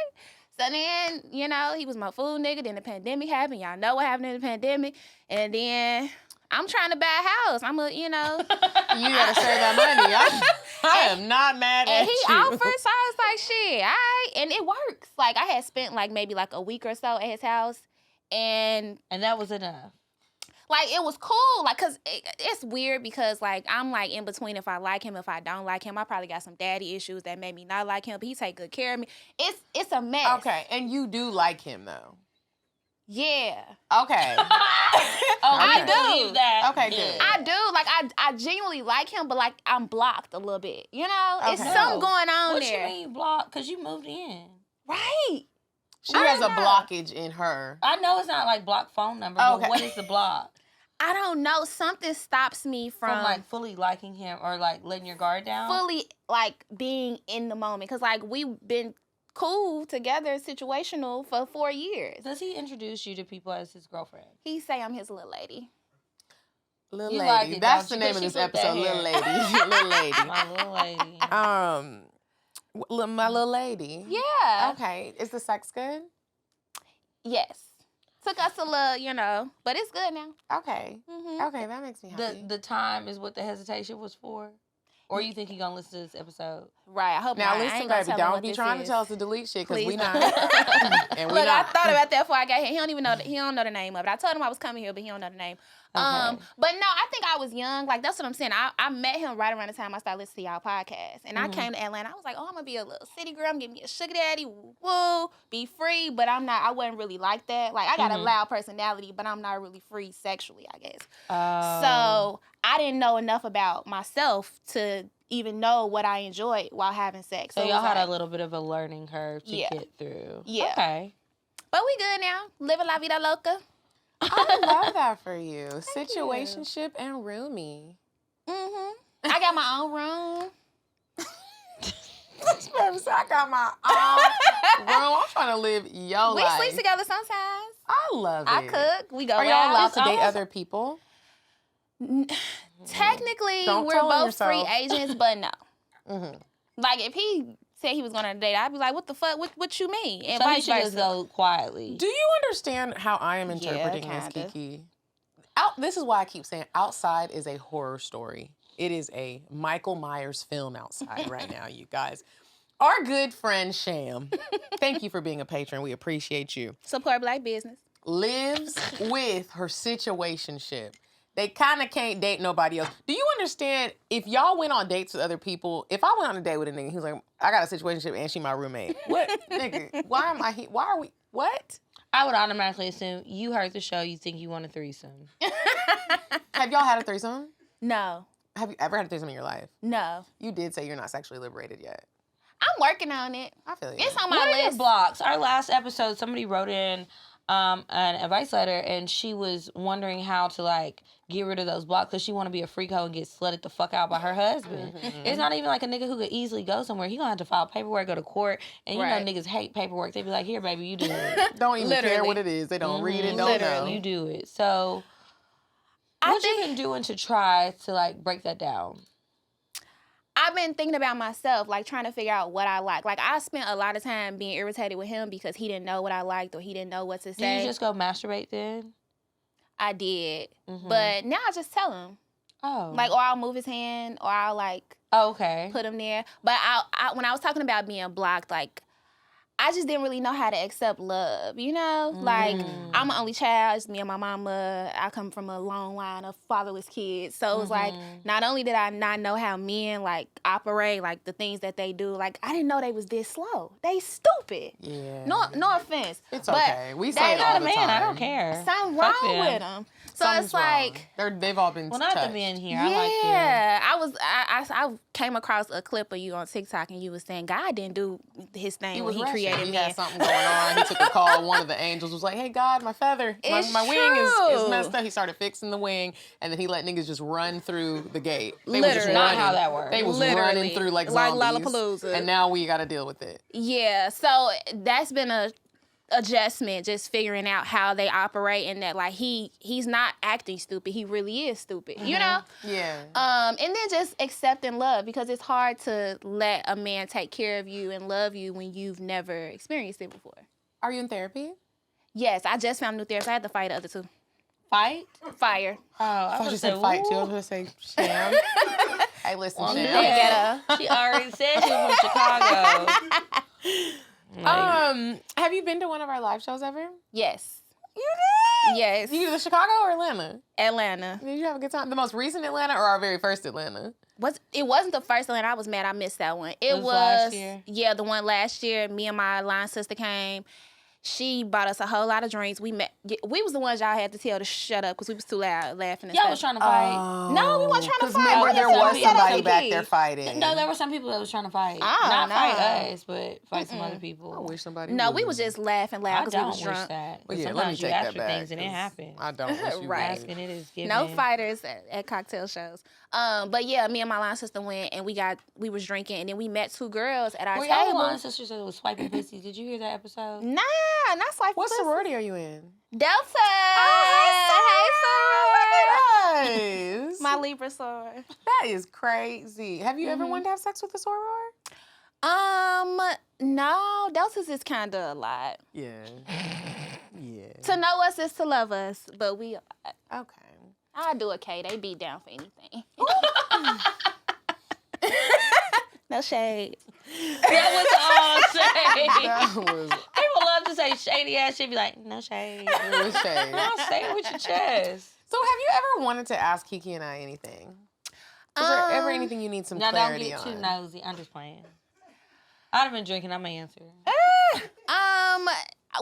[SPEAKER 4] So then, you know, he was my food nigga. Then the pandemic happened. Y'all know what happened in the pandemic. And then I'm trying to buy a house. I'm a, you know.
[SPEAKER 2] You gotta save that money. I am not mad at
[SPEAKER 4] And he
[SPEAKER 2] you.
[SPEAKER 4] offered, so I was like, shit, all right. And it works. Like, I had spent, like, maybe, like, a week or so at his house. And
[SPEAKER 3] And that was enough.
[SPEAKER 4] like, it was cool, like, because it's weird because, like, I'm, like, in between if I like him, if I don't like him. I probably got some daddy issues that made me not like him, but he take good care of me. It's a mess.
[SPEAKER 2] Okay, and you do like him, though.
[SPEAKER 4] Yeah.
[SPEAKER 2] Okay.
[SPEAKER 3] Oh,
[SPEAKER 4] I
[SPEAKER 3] I
[SPEAKER 4] do.
[SPEAKER 3] believe that.
[SPEAKER 2] Okay, good.
[SPEAKER 4] I do. Like, I genuinely like him, but, like, I'm blocked a little bit. You know? It's
[SPEAKER 2] Okay.
[SPEAKER 4] something going on
[SPEAKER 3] What
[SPEAKER 4] there.
[SPEAKER 3] you mean block? Because you moved in.
[SPEAKER 4] Right.
[SPEAKER 2] She
[SPEAKER 4] I
[SPEAKER 2] has a
[SPEAKER 4] don't know.
[SPEAKER 2] blockage in her.
[SPEAKER 3] I know it's not like block phone number,
[SPEAKER 2] Okay.
[SPEAKER 3] but what is the block?
[SPEAKER 4] I don't know. Something stops me
[SPEAKER 3] From like fully liking him or like letting your guard down?
[SPEAKER 4] fully, like, being in the moment. Because, like, we've been cool together, situational, for 4 years.
[SPEAKER 3] Does he introduce you to people as his girlfriend?
[SPEAKER 4] He say I'm his little lady.
[SPEAKER 2] Little
[SPEAKER 3] You
[SPEAKER 2] lady.
[SPEAKER 3] like it,
[SPEAKER 2] That's
[SPEAKER 3] don't
[SPEAKER 2] the
[SPEAKER 3] you?
[SPEAKER 2] name of
[SPEAKER 3] 'Cause
[SPEAKER 2] this
[SPEAKER 3] she flipped that
[SPEAKER 2] episode, Little
[SPEAKER 3] hair.
[SPEAKER 2] Lady. Little Lady.
[SPEAKER 3] My little lady.
[SPEAKER 2] My little lady.
[SPEAKER 4] Yeah.
[SPEAKER 2] Okay. Is the sex good?
[SPEAKER 4] Yes. Took us a little, you know, but it's good now.
[SPEAKER 2] Okay.
[SPEAKER 4] Mm-hmm.
[SPEAKER 2] Okay, that makes me happy.
[SPEAKER 3] The time is what the hesitation was for? Or you think he gonna listen to this episode?
[SPEAKER 4] Right. I hope
[SPEAKER 2] Now
[SPEAKER 4] not. I
[SPEAKER 2] listen,
[SPEAKER 4] ain't gonna
[SPEAKER 2] baby,
[SPEAKER 4] tell him
[SPEAKER 2] don't
[SPEAKER 4] what
[SPEAKER 2] be
[SPEAKER 4] this
[SPEAKER 2] trying
[SPEAKER 4] is.
[SPEAKER 2] to tell us to delete shit because we
[SPEAKER 4] Please
[SPEAKER 2] not.
[SPEAKER 4] don't.
[SPEAKER 2] And we
[SPEAKER 4] Look,
[SPEAKER 2] not.
[SPEAKER 4] I thought about that before I got here. He don't even know. He don't know the name of it. I told him I was coming here, but he don't know the name.
[SPEAKER 3] Okay.
[SPEAKER 4] But no, I think I was young. Like, that's what I'm saying. I met him right around the time I started listening to y'all podcast, and I came to Atlanta. I was like, oh, I'm gonna be a little city girl. I'm gonna be a sugar daddy. Woo, be free. But I'm not. I wasn't really like that. Like, I got a loud personality, but I'm not really free sexually, I guess. So I didn't know enough about myself to even know what I enjoyed while having sex.
[SPEAKER 3] So
[SPEAKER 4] it
[SPEAKER 3] y'all
[SPEAKER 4] was
[SPEAKER 3] had
[SPEAKER 4] like-
[SPEAKER 3] a little bit of a learning curve to
[SPEAKER 4] Yeah.
[SPEAKER 3] get through.
[SPEAKER 4] Yeah.
[SPEAKER 3] Okay.
[SPEAKER 4] But we good now. Living la vida loca.
[SPEAKER 2] I love that for you. Situationship and roomie.
[SPEAKER 4] Mm-hmm. I got my own room.
[SPEAKER 2] I got my own room. I'm trying to live your
[SPEAKER 4] We
[SPEAKER 2] life.
[SPEAKER 4] sleep together sometimes.
[SPEAKER 2] I love it.
[SPEAKER 4] I cook. We go
[SPEAKER 2] Are y'all
[SPEAKER 4] out.
[SPEAKER 2] allowed
[SPEAKER 4] It's
[SPEAKER 2] to date
[SPEAKER 4] almost-
[SPEAKER 2] other people?
[SPEAKER 4] Technically,
[SPEAKER 2] Don't
[SPEAKER 4] we're
[SPEAKER 2] tell on
[SPEAKER 4] both free
[SPEAKER 2] yourself.
[SPEAKER 4] agents, but no.
[SPEAKER 2] Mm-hmm.
[SPEAKER 4] Like, if he said he was going on a date, I'd be like, what the fuck? What you mean? And
[SPEAKER 3] So you
[SPEAKER 4] vice
[SPEAKER 3] should just
[SPEAKER 4] versa.
[SPEAKER 3] go quietly.
[SPEAKER 2] Do you understand how I am interpreting this,
[SPEAKER 4] kinda.
[SPEAKER 2] Kiki? This is why I keep saying outside is a horror story. It is a Michael Myers film outside right now, you guys. Our good friend Sham, thank you for being a patron. We appreciate you.
[SPEAKER 4] Support black business.
[SPEAKER 2] Lives with her situationship. They kind of can't date nobody else. Do you understand if y'all went on dates with other people? If I went on a date with a nigga, he was like, I got a situationship and she my roommate. What? Nigga, why am I here? Why are we? What?
[SPEAKER 3] I would automatically assume you heard the show, you think you want a threesome.
[SPEAKER 2] Have y'all had a threesome?
[SPEAKER 4] No.
[SPEAKER 2] Have you ever had a threesome in your life?
[SPEAKER 4] No.
[SPEAKER 2] You did say you're not sexually liberated yet.
[SPEAKER 4] I'm working on it.
[SPEAKER 2] I feel you.
[SPEAKER 4] It's on
[SPEAKER 3] What
[SPEAKER 4] my
[SPEAKER 3] are your
[SPEAKER 4] list.
[SPEAKER 3] blocks? Our last episode, somebody wrote in an advice letter, and she was wondering how to like get rid of those blocks because she want to be a freak hoe and get slutted the fuck out by her husband. It's not even like a nigga who could easily go somewhere. He gonna have to file paperwork, go to court, and you
[SPEAKER 4] Right.
[SPEAKER 3] know niggas hate paperwork. They be like, here, baby, you do it.
[SPEAKER 2] Don't even care
[SPEAKER 4] Literally.
[SPEAKER 2] what it is. They don't read it, don't know.
[SPEAKER 3] You do it. So what you been doing to try to like break that down?
[SPEAKER 4] I've been thinking about myself, like trying to figure out what I like. Like I spent a lot of time being irritated with him because he didn't know what I liked or he didn't know what to say.
[SPEAKER 3] Did you just go masturbate then?
[SPEAKER 4] I did, but now I just tell him.
[SPEAKER 3] Oh.
[SPEAKER 4] Like, or I'll move his hand, or I'll like
[SPEAKER 3] okay.
[SPEAKER 4] put him there. But I when I was talking about being blocked, like I just didn't really know how to accept love, you know? Like, I'm an only child. It's me and my mama. I come from a long line of fatherless kids. So it was like, not only did I not know how men, like, operate, like, the things that they do, like, I didn't know they was this slow. They stupid.
[SPEAKER 2] Yeah.
[SPEAKER 4] No offense.
[SPEAKER 2] It's
[SPEAKER 4] but
[SPEAKER 2] okay. We say it all the time.
[SPEAKER 3] I don't care.
[SPEAKER 4] Something wrong with them. So
[SPEAKER 2] Something's
[SPEAKER 4] it's like...
[SPEAKER 2] they've all been
[SPEAKER 3] not
[SPEAKER 2] touched.
[SPEAKER 3] the men here.
[SPEAKER 4] Yeah,
[SPEAKER 3] I like them.
[SPEAKER 4] I came across a clip of you on TikTok and you was saying God didn't do his thing when he created
[SPEAKER 2] He
[SPEAKER 4] men.
[SPEAKER 2] had something going on. He took a call. One of the angels was like, "Hey God, my feather, my wing is messed up." He started fixing the wing, and then he let niggas just run through the gate. They was just
[SPEAKER 3] Not
[SPEAKER 2] running.
[SPEAKER 3] how that works.
[SPEAKER 2] They was
[SPEAKER 4] Literally.
[SPEAKER 2] running through like zombies.
[SPEAKER 4] Like Lollapalooza.
[SPEAKER 2] And now we got to deal with it.
[SPEAKER 4] Yeah, so that's been a adjustment, just figuring out how they operate and that like he's not acting stupid, he really is stupid, you know?
[SPEAKER 2] Yeah.
[SPEAKER 4] And then just accepting love, because it's hard to let a man take care of you and love you when you've never experienced it before.
[SPEAKER 2] Are you in therapy?
[SPEAKER 4] Yes, I just found a new therapist. I had to fight the other two.
[SPEAKER 3] Fight?
[SPEAKER 4] Fire.
[SPEAKER 3] Oh,
[SPEAKER 2] I thought you said fight too. I was going to say Sham. Hey, listen, Sham.
[SPEAKER 3] Yeah. She already said she was from Chicago.
[SPEAKER 2] Have you been to one of our live shows ever?
[SPEAKER 4] Yes.
[SPEAKER 2] You did?
[SPEAKER 4] Yes.
[SPEAKER 2] You to Chicago or Atlanta?
[SPEAKER 4] Atlanta.
[SPEAKER 2] Did you have a good time? The most recent Atlanta or our very first Atlanta?
[SPEAKER 4] It wasn't the first Atlanta. I was mad I missed that one. It was
[SPEAKER 3] last year?
[SPEAKER 4] Yeah, the one last year. Me and my line sister came. She bought us a whole lot of drinks. We was the ones y'all had to tell to shut up because we was too loud laughing and
[SPEAKER 3] Y'all
[SPEAKER 4] stuff.
[SPEAKER 3] was trying to fight.
[SPEAKER 4] No, we weren't trying to fight.
[SPEAKER 2] Remember, there was somebody back there
[SPEAKER 4] AP.
[SPEAKER 2] fighting.
[SPEAKER 3] No, there were some people that was trying to fight.
[SPEAKER 4] Oh,
[SPEAKER 3] Not
[SPEAKER 4] no.
[SPEAKER 3] fight us, but fight some other people.
[SPEAKER 2] I wish somebody
[SPEAKER 4] No,
[SPEAKER 2] would.
[SPEAKER 4] we was just laughing loud
[SPEAKER 3] I
[SPEAKER 4] because we
[SPEAKER 3] don't
[SPEAKER 4] was
[SPEAKER 3] wish
[SPEAKER 4] drunk.
[SPEAKER 3] that.
[SPEAKER 2] Well, yeah, let me
[SPEAKER 3] Sometimes you
[SPEAKER 2] take
[SPEAKER 3] ask
[SPEAKER 2] that
[SPEAKER 3] for
[SPEAKER 2] back.
[SPEAKER 3] things and it
[SPEAKER 2] 'cause
[SPEAKER 3] happens.
[SPEAKER 2] I don't wish you
[SPEAKER 4] Right.
[SPEAKER 2] would.
[SPEAKER 3] Asking it is given.
[SPEAKER 4] No fighters at cocktail shows. But yeah, me and my line sister went and we was drinking and then we met two girls at our
[SPEAKER 3] Were y'all
[SPEAKER 4] table.
[SPEAKER 3] line sisters that was swiping pussy? Did you hear that episode?
[SPEAKER 4] Nah, not like
[SPEAKER 2] What sorority are you in?
[SPEAKER 4] Delta.
[SPEAKER 2] Oh,
[SPEAKER 4] Hey,
[SPEAKER 2] nice.
[SPEAKER 4] my Libra soror.
[SPEAKER 2] That is crazy. Have you ever wanted to have sex with a soror?
[SPEAKER 4] No, Delta's is kind of a lot.
[SPEAKER 2] Yeah. Yeah.
[SPEAKER 4] To know us is to love us, but we.
[SPEAKER 2] Okay.
[SPEAKER 4] I'll do a K. They be down for anything. No shade.
[SPEAKER 3] That was all shade.
[SPEAKER 2] That was
[SPEAKER 3] People love to say shady ass shit. Be like, no shade.
[SPEAKER 2] it was shade.
[SPEAKER 3] No, say it with your chest.
[SPEAKER 2] So have you ever wanted to ask Kiki and I anything? Is there ever anything you need some
[SPEAKER 3] Now don't
[SPEAKER 2] clarity
[SPEAKER 3] get too
[SPEAKER 2] on?
[SPEAKER 3] nosy. I'm just playing. I'd have been drinking. I'm gonna answer.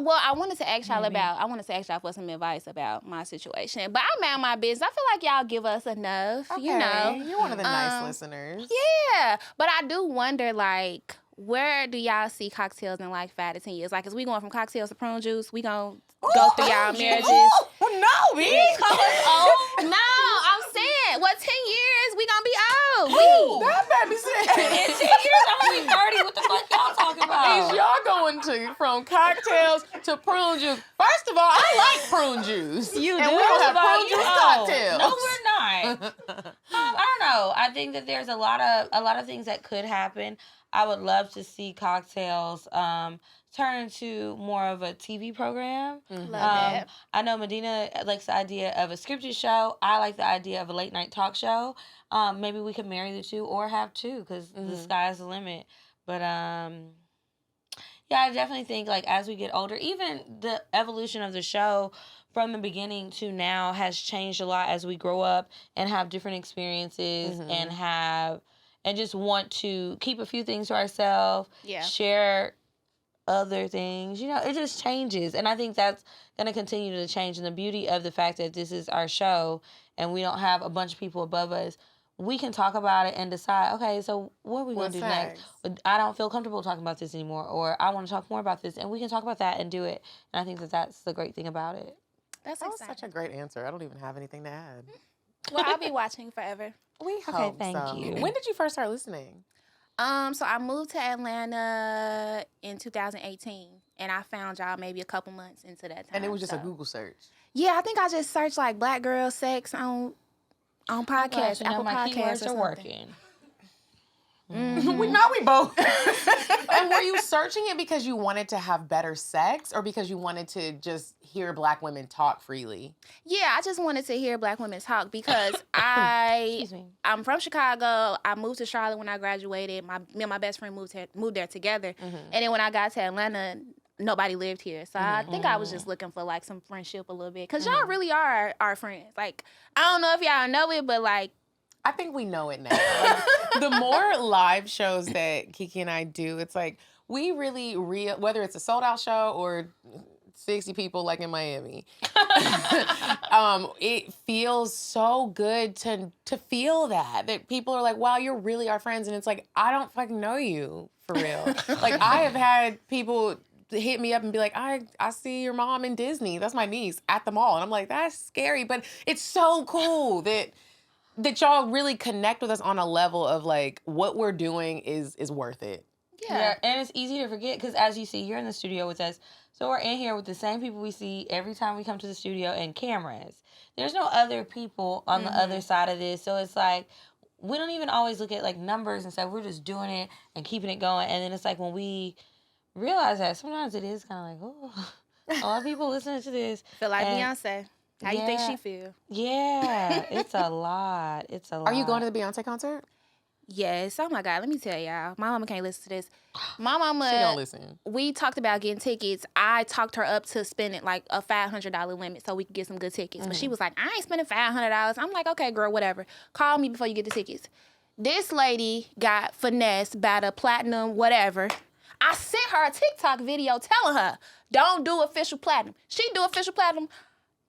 [SPEAKER 4] Well, I wanted to ask y'all for some advice about my situation, but I'm out my business. I feel like y'all give us enough, you know.
[SPEAKER 2] You're one of the nice listeners.
[SPEAKER 4] Yeah, but I do wonder, like, where do y'all see cocktails in like 5 to 10 years? Like, is we going from cocktails to prune juice? We gonna go through y'all marriages?
[SPEAKER 2] No, bitch.
[SPEAKER 4] No, I'm saying, 10 years we gonna be old?
[SPEAKER 2] That baby said.
[SPEAKER 3] In 10 years, I'm gonna be 30. What the fuck y'all talking about?
[SPEAKER 2] Is y'all going from cocktails to prune juice? First of all, I like prune juice.
[SPEAKER 3] You
[SPEAKER 2] and
[SPEAKER 3] do?
[SPEAKER 2] we don't have
[SPEAKER 3] About
[SPEAKER 2] prune
[SPEAKER 3] you?
[SPEAKER 2] juice
[SPEAKER 3] Oh,
[SPEAKER 2] cocktails.
[SPEAKER 3] No, we're not. I don't know. I think that there's a lot of things that could happen. I would love to see cocktails turn into more of a TV program.
[SPEAKER 4] Love that.
[SPEAKER 3] I know Medinah likes the idea of a scripted show. I like the idea of a late night talk show. Maybe we could marry the two or have two because the sky's the limit. But yeah, I definitely think like as we get older, even the evolution of the show from the beginning to now has changed a lot as we grow up and have different experiences and just want to keep a few things to ourselves, share other things. You know, it just changes. And I think that's going to continue to change. And the beauty of the fact that this is our show and we don't have a bunch of people above us, we can talk about it and decide, okay, so what are we going to do next? I don't feel comfortable talking about this anymore, or I want to talk more about this. And we can talk about that and do it. And I think that that's the great thing about it.
[SPEAKER 4] That
[SPEAKER 2] was such a great answer. I don't even have anything to add.
[SPEAKER 4] Well, I'll be watching forever.
[SPEAKER 2] We hope
[SPEAKER 3] thank
[SPEAKER 2] so.
[SPEAKER 3] you.
[SPEAKER 2] When did you first start listening?
[SPEAKER 4] So I moved to Atlanta in 2018, and I found y'all maybe a couple months into that time.
[SPEAKER 2] And it was just a Google search.
[SPEAKER 4] Yeah, I think I just searched like black girl sex on on podcasts, Apple
[SPEAKER 3] my
[SPEAKER 4] Podcasts
[SPEAKER 3] keywords
[SPEAKER 4] or
[SPEAKER 3] are
[SPEAKER 4] something.
[SPEAKER 3] working.
[SPEAKER 2] We both. And were you searching it because you wanted to have better sex or because you wanted to just hear Black women talk freely?
[SPEAKER 4] Yeah, I just wanted to hear Black women talk because I'm from Chicago. I moved to Charlotte when I graduated. Me and my best friend moved there together. And then when I got to Atlanta, nobody lived here. So I think I was just looking for like some friendship a little bit. Because y'all really are our friends. Like, I don't know if y'all know it, but like,
[SPEAKER 2] I think we know it now. Like, the more live shows that Kiki and I do, it's like we really whether it's a sold out show or 60 people like in Miami. It feels so good to feel that people are like, wow, you're really our friends. And it's like, I don't fucking know you for real. Like I have had people hit me up and be like, I see your mom in Disney. That's my niece at the mall. And I'm like, that's scary. But it's so cool that y'all really connect with us on a level of like what we're doing is worth it.
[SPEAKER 3] Yeah, and it's easy to forget because as you see, you're in the studio with us. So we're in here with the same people we see every time we come to the studio and cameras. There's no other people on the other side of this. So it's like, we don't even always look at like numbers and stuff. We're just doing it and keeping it going. And then it's like when we realize that, sometimes it is kind of like, oh, a lot of people listening to this.
[SPEAKER 4] feel like Beyonce. How you think she feel?
[SPEAKER 3] Yeah, it's a lot. It's a lot.
[SPEAKER 2] Are you going to the Beyonce concert?
[SPEAKER 4] Yes. Oh my God. Let me tell y'all. My mama can't listen to this. My mama.
[SPEAKER 2] She don't listen.
[SPEAKER 4] We talked about getting tickets. I talked her up to spending like a $500 limit so we could get some good tickets. But she was like, I ain't spending $500. I'm like, okay, girl, whatever. Call me before you get the tickets. This lady got finessed by the platinum whatever. I sent her a TikTok video telling her, don't do official platinum. She do official platinum.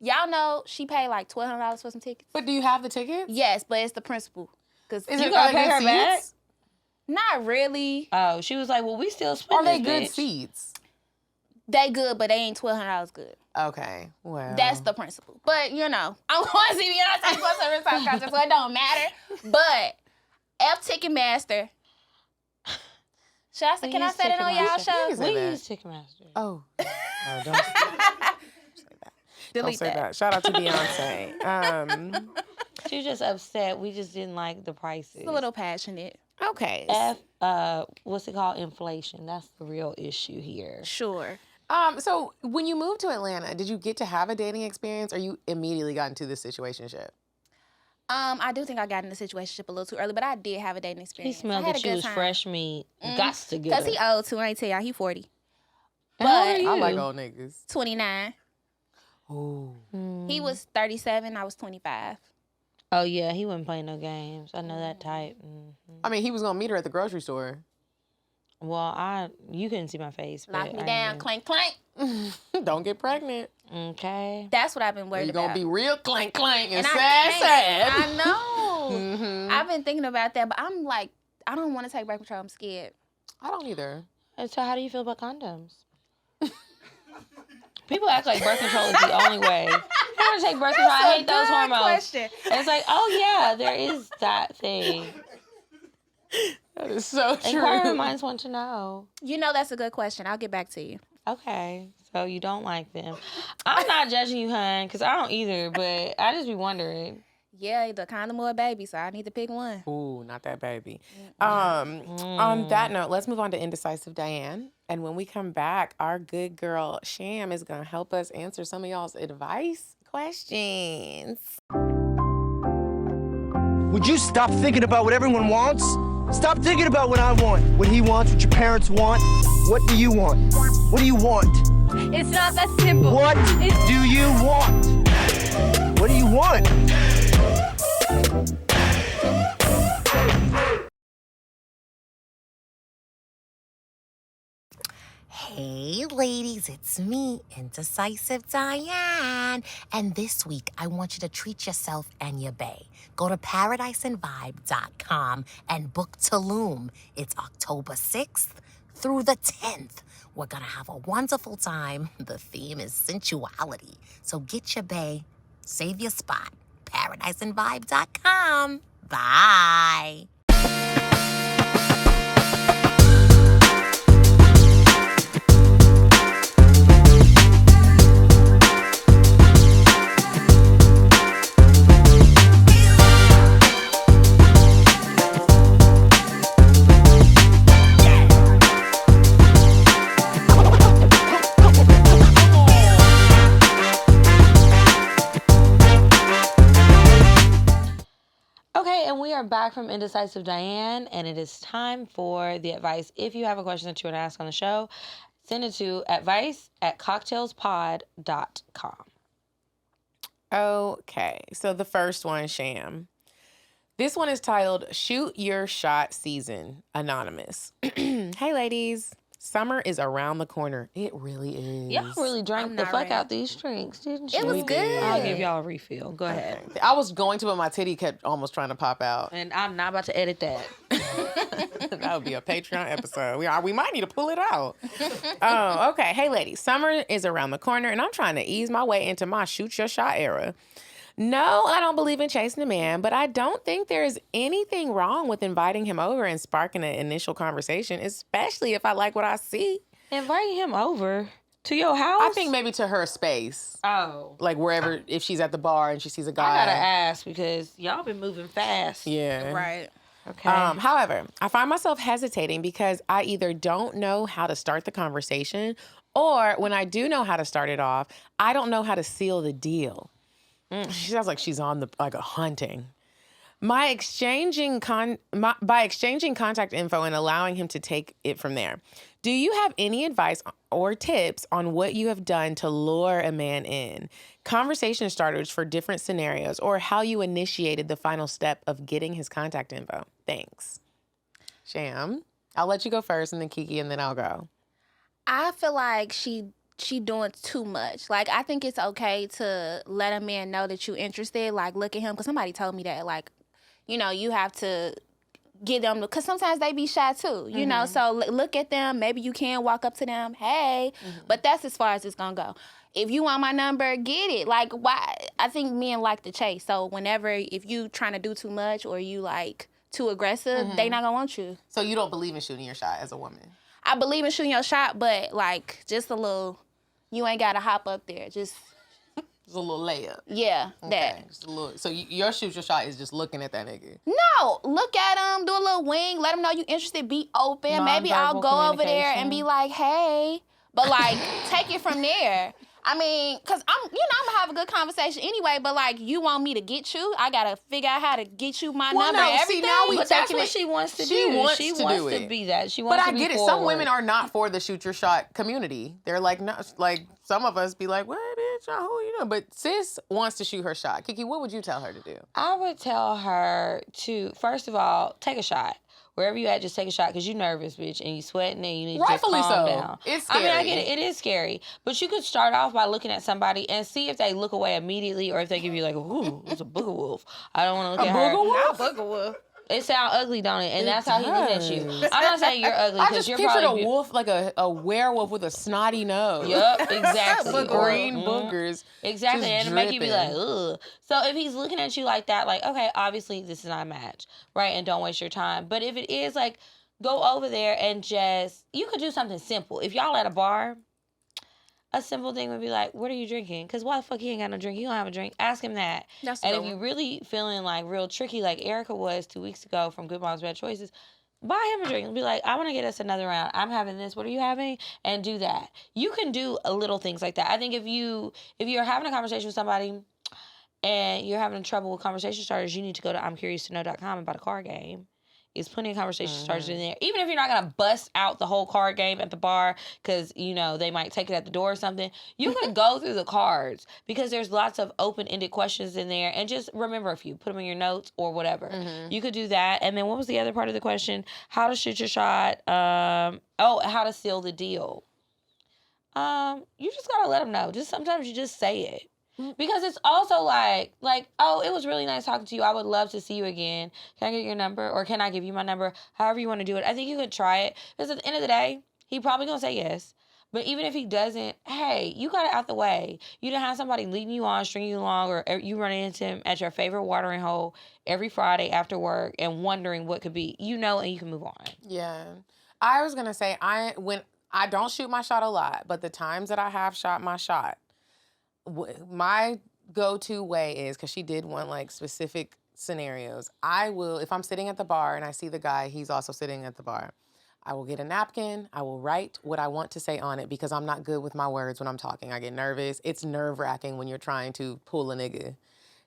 [SPEAKER 4] Y'all know she paid like $1,200 for some tickets.
[SPEAKER 2] But do you have the tickets?
[SPEAKER 4] Yes, but it's the principle. Cause
[SPEAKER 2] Is
[SPEAKER 3] You
[SPEAKER 2] it
[SPEAKER 3] gonna
[SPEAKER 2] good
[SPEAKER 3] pay her back?
[SPEAKER 2] seats?
[SPEAKER 4] not really.
[SPEAKER 3] Oh, she was like, well, we still
[SPEAKER 2] Are
[SPEAKER 3] spend
[SPEAKER 2] they
[SPEAKER 3] this,
[SPEAKER 2] good
[SPEAKER 3] bitch.
[SPEAKER 2] seats?
[SPEAKER 4] They good, but they ain't $1,200 good.
[SPEAKER 2] Okay, well.
[SPEAKER 4] That's the principle. But you know, I'm going to see Beyonce plus every time concert, so it don't matter. But F Ticketmaster. Can I say that on y'all show?
[SPEAKER 2] You can say
[SPEAKER 3] We
[SPEAKER 2] that.
[SPEAKER 3] use Ticketmaster.
[SPEAKER 2] Oh.
[SPEAKER 3] Don't
[SPEAKER 4] Delete
[SPEAKER 2] Don't say that. Shout out to Beyonce.
[SPEAKER 3] She was just upset. We just didn't like the prices.
[SPEAKER 4] It's a little passionate.
[SPEAKER 2] Okay.
[SPEAKER 3] What's it called? Inflation. That's the real issue here.
[SPEAKER 4] Sure.
[SPEAKER 2] So when you moved to Atlanta, did you get to have a dating experience or you immediately got into this situationship?
[SPEAKER 4] I do think I got in the situationship a little too early, but I did have a dating
[SPEAKER 3] He
[SPEAKER 4] experience.
[SPEAKER 3] smelled
[SPEAKER 4] I had
[SPEAKER 3] that
[SPEAKER 4] a
[SPEAKER 3] you
[SPEAKER 4] good
[SPEAKER 3] was
[SPEAKER 4] time.
[SPEAKER 3] fresh meat. Gots to get
[SPEAKER 4] Cause
[SPEAKER 3] her.
[SPEAKER 4] he old too. I ain't tell y'all, he 40.
[SPEAKER 3] How old are
[SPEAKER 4] But
[SPEAKER 3] you?
[SPEAKER 2] I like old niggas.
[SPEAKER 4] 29.
[SPEAKER 2] Ooh.
[SPEAKER 4] He was 37. I was 25.
[SPEAKER 3] Oh, yeah. He wasn't playing no games. I know that type.
[SPEAKER 2] I mean, he was gonna meet her at the grocery store.
[SPEAKER 3] Well, you couldn't see my face.
[SPEAKER 4] Lock
[SPEAKER 3] but
[SPEAKER 4] me
[SPEAKER 3] I
[SPEAKER 4] down.
[SPEAKER 3] knew.
[SPEAKER 4] Clank, clank.
[SPEAKER 2] Don't get pregnant.
[SPEAKER 3] Okay.
[SPEAKER 4] That's what I've been
[SPEAKER 2] Or
[SPEAKER 4] worried
[SPEAKER 2] you're gonna
[SPEAKER 4] about.
[SPEAKER 2] be real clank clank and
[SPEAKER 4] I
[SPEAKER 2] sad
[SPEAKER 4] can't.
[SPEAKER 2] sad.
[SPEAKER 4] I know.
[SPEAKER 2] Mhm.
[SPEAKER 4] I've been thinking about that, but I'm like, I don't want to take birth control. I'm scared.
[SPEAKER 2] I don't either.
[SPEAKER 3] So how do you feel about condoms? People act like birth control is the only way. I want to take birth control. I hate those hormones.
[SPEAKER 4] Question.
[SPEAKER 3] And it's like, oh yeah, there is that thing.
[SPEAKER 2] That is so
[SPEAKER 3] Inquiring
[SPEAKER 2] true.
[SPEAKER 3] minds want to know.
[SPEAKER 4] You know that's a good question. I'll get back to you.
[SPEAKER 3] Okay, so you don't like them. I'm not judging you, hun, because I don't either, but I just be wondering.
[SPEAKER 4] Yeah, either condom or a baby, so I need to pick one.
[SPEAKER 2] Ooh, not that baby. On that note, let's move on to Indecisive Diane. And when we come back, our good girl Sham is going to help us answer some of y'all's advice questions.
[SPEAKER 8] Would you stop thinking about what everyone wants? Stop thinking about what I want, what he wants, what your parents want. What do you want? What do you want?
[SPEAKER 9] It's not that simple.
[SPEAKER 8] What do you want? What do you want?
[SPEAKER 10] Hey ladies, it's me, Indecisive Diane. And this week, I want you to treat yourself and your bae. Go to paradiseandvibe.com and book Tulum. It's October 6th through the 10th. We're gonna have a wonderful time. The theme is sensuality. So get your bae, save your spot. Paradiseandvibe.com. Bye.
[SPEAKER 3] Okay, and we are back from Indecisive Diane, and it is time for the advice. If you have a question that you want to ask on the show, send it to advice@cocktailspod.com.
[SPEAKER 2] Okay, so the first one, Sham. This one is titled Shoot Your Shot Season, Anonymous. Hey, ladies. Summer is around the corner. It really is.
[SPEAKER 3] Y'all really drank the fuck out these drinks, didn't you?
[SPEAKER 4] It was good.
[SPEAKER 3] I'll give y'all a refill. Go ahead.
[SPEAKER 2] I was going to, but my titty kept almost trying to pop out.
[SPEAKER 3] And I'm not about to edit that.
[SPEAKER 2] That would be a Patreon episode. We might need to pull it out. Oh, okay. Hey, ladies. Summer is around the corner, and I'm trying to ease my way into my shoot your shot era. No, I don't believe in chasing a man, but I don't think there's anything wrong with inviting him over and sparking an initial conversation, especially if I like what I see.
[SPEAKER 3] Inviting him over to your house?
[SPEAKER 2] I think maybe to her space.
[SPEAKER 3] Oh.
[SPEAKER 2] Like wherever, if she's at the bar and she sees a guy.
[SPEAKER 3] I gotta ask because y'all been moving fast.
[SPEAKER 2] Yeah.
[SPEAKER 4] Right.
[SPEAKER 3] Okay.
[SPEAKER 2] However, I find myself hesitating because I either don't know how to start the conversation, or when I do know how to start it off, I don't know how to seal the deal. She sounds like she's on a hunting. By exchanging contact info and allowing him to take it from there. Do you have any advice or tips on what you have done to lure a man in? Conversation starters for different scenarios, or how you initiated the final step of getting his contact info? Thanks. Sham, I'll let you go first, and then Kiki, and then I'll go.
[SPEAKER 4] I feel like she doing too much. Like, I think it's okay to let a man know that you're interested. Like, look at him, because somebody told me that, like, you know, you have to get them, because sometimes they be shy too, you know? So look at them. Maybe you can walk up to them, hey, but that's as far as it's gonna go. If you want my number, get it. Like, why? I think men like to chase. So if you trying to do too much, or you like too aggressive, they not gonna want you.
[SPEAKER 2] So you don't believe in shooting your shot as a woman?
[SPEAKER 4] I believe in shooting your shot, but like just a little. You ain't got to hop up there. Just
[SPEAKER 2] a little layup.
[SPEAKER 4] Yeah,
[SPEAKER 2] okay.
[SPEAKER 4] that.
[SPEAKER 2] Just a little. So your shoot your shot is just looking at that nigga?
[SPEAKER 4] No, look at him, do a little wing, let him know you interested, be open. Maybe I'll go over there and be like, hey. But like, take it from there. I mean, because I'm going to have a good conversation anyway, but like, you want me to get you? I got to figure out how to get you my number and everything.
[SPEAKER 3] See, now but that's what she wants to do. She wants to be that. She wants to be
[SPEAKER 2] But I get it. Some women are not for the shoot your shot community. They're like, no, like some of us be like, what, bitch, who you know? But sis wants to shoot her shot. Kiki, what would you tell her to do?
[SPEAKER 3] I would tell her to, first of all, take a shot. Wherever you at, just take a shot because you're nervous, bitch, and you sweating and you need to just calm down.
[SPEAKER 2] It's scary.
[SPEAKER 3] I mean, I get it. It is scary. But you could start off by looking at somebody and see if they look away immediately or if they give you like, ooh, it's a booger wolf. I don't want to look at her.
[SPEAKER 2] A booger wolf?
[SPEAKER 4] Not booger wolf.
[SPEAKER 3] It sounds ugly, don't it? And that's how he looks at you. I'm not saying you're ugly because you're probably...
[SPEAKER 2] I just pictured a wolf, like a werewolf with a snotty nose.
[SPEAKER 3] Yep, exactly.
[SPEAKER 2] With green boogers.
[SPEAKER 3] Exactly, and
[SPEAKER 2] dripping.
[SPEAKER 3] it make you be like, ugh. So if he's looking at you like that, like, okay, obviously this is not a match, right? And don't waste your time. But if it is, like, go over there and just... You could do something simple. If y'all at a bar... A simple thing would be like, what are you drinking? Because why the fuck he ain't got no drink? He don't have a drink. Ask him that. And if you're really feeling like real tricky, like Erica was 2 weeks ago from Good Moms, Bad Choices, buy him a drink and be like, I want to get us another round. I'm having this. What are you having? And do that. You can do little things like that. I think if you're having a conversation with somebody and you're having trouble with conversation starters, you need to go to I'mCuriousToKnow.com and buy a card game. There's plenty of conversation starters in there. Even if you're not going to bust out the whole card game at the bar because, you know, they might take it at the door or something, you can go through the cards because there's lots of open-ended questions in there. And just remember a few. Put them in your notes or whatever. You could do that. And then what was the other part of the question? How to shoot your shot. How to seal the deal. You just got to let them know. Just sometimes you just say it. Because it's also like, oh, it was really nice talking to you. I would love to see you again. Can I get your number? Or can I give you my number? However you want to do it. I think you could try it. Because at the end of the day, he probably going to say yes. But even if he doesn't, hey, you got it out the way. You didn't have somebody leading you on, stringing you along, or you run into him at your favorite watering hole every Friday after work and wondering what could be. You know, and you can move on.
[SPEAKER 2] Yeah. I was going to say, I don't shoot my shot a lot, but the times that I have shot my shot, my go-to way is, because she did want like specific scenarios, I will, if I'm sitting at the bar and I see the guy, he's also sitting at the bar, I will get a napkin, I will write what I want to say on it because I'm not good with my words when I'm talking. I get nervous. It's nerve-wracking when you're trying to pull a nigga.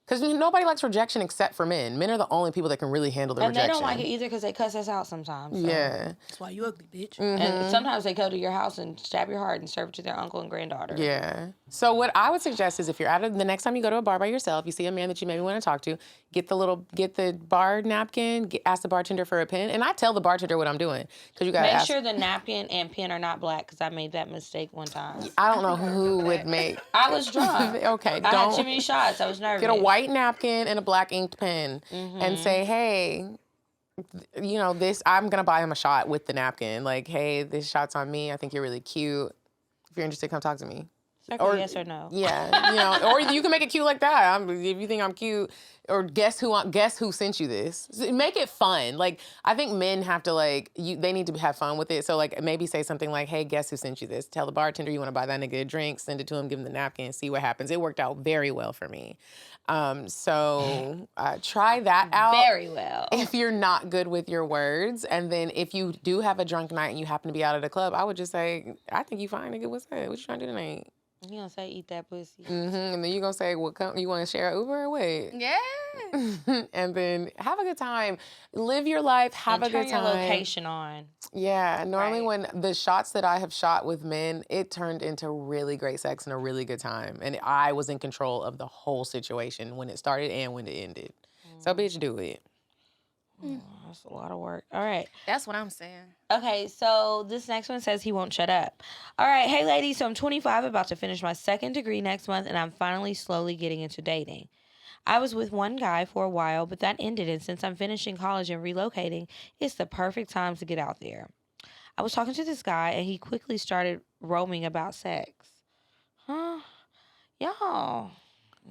[SPEAKER 2] Because nobody likes rejection except for men. Men are the only people that can really handle the rejection.
[SPEAKER 3] And they don't like it either because they cuss us out sometimes. So.
[SPEAKER 2] Yeah.
[SPEAKER 11] That's why you ugly, bitch.
[SPEAKER 3] And sometimes they go to your house and stab your heart and serve it to their uncle and granddaughter.
[SPEAKER 2] Yeah. So what I would suggest is if you're the next time you go to a bar by yourself, you see a man that you maybe want to talk to, get the bar napkin, ask the bartender for a pen, and I tell the bartender what I'm doing because you got to
[SPEAKER 3] Make sure the napkin and pen are not black because I made that mistake one time.
[SPEAKER 2] I don't know who would make.
[SPEAKER 3] I was drunk.
[SPEAKER 2] Okay,
[SPEAKER 3] I had too many shots. I was nervous.
[SPEAKER 2] Get a white napkin and a black inked pen and say, hey, you know, I'm going to buy him a shot with the napkin. Like, hey, this shot's on me. I think you're really cute. If you're interested, come talk to me.
[SPEAKER 3] Or yes or no.
[SPEAKER 2] Yeah, you know, or you can make it cute like that. If you think I'm cute, or guess who sent you this. Make it fun. Like, I think men have to they need to have fun with it. So like maybe say something like, hey, guess who sent you this? Tell the bartender you want to buy that nigga a drink, send it to him, give him the napkin, see what happens. It worked out very well for me. So try that out.
[SPEAKER 3] Very well.
[SPEAKER 2] If you're not good with your words. And then if you do have a drunk night and you happen to be out at a club, I would just say, I think you fine, nigga. What's up? What you trying to do tonight?
[SPEAKER 3] You gonna say eat that pussy.
[SPEAKER 2] And then you gonna say, well, you want to share an Uber or what?
[SPEAKER 4] Yeah.
[SPEAKER 2] And then have a good time. Live your life, have a good time.
[SPEAKER 3] Turn your location on.
[SPEAKER 2] Yeah, normally when the shots that I have shot with men, it turned into really great sex and a really good time. And I was in control of the whole situation when it started and when it ended. So bitch, do it.
[SPEAKER 3] That's a lot of work. All right.
[SPEAKER 4] That's what I'm saying.
[SPEAKER 3] Okay, so this next one says he won't shut up. All right, hey ladies, so I'm 25, about to finish my second degree next month, and I'm finally slowly getting into dating. I was with one guy for a while, but that ended, and since I'm finishing college and relocating, it's the perfect time to get out there. I was talking to this guy, and he quickly started roaming about sex. Huh? Y'all.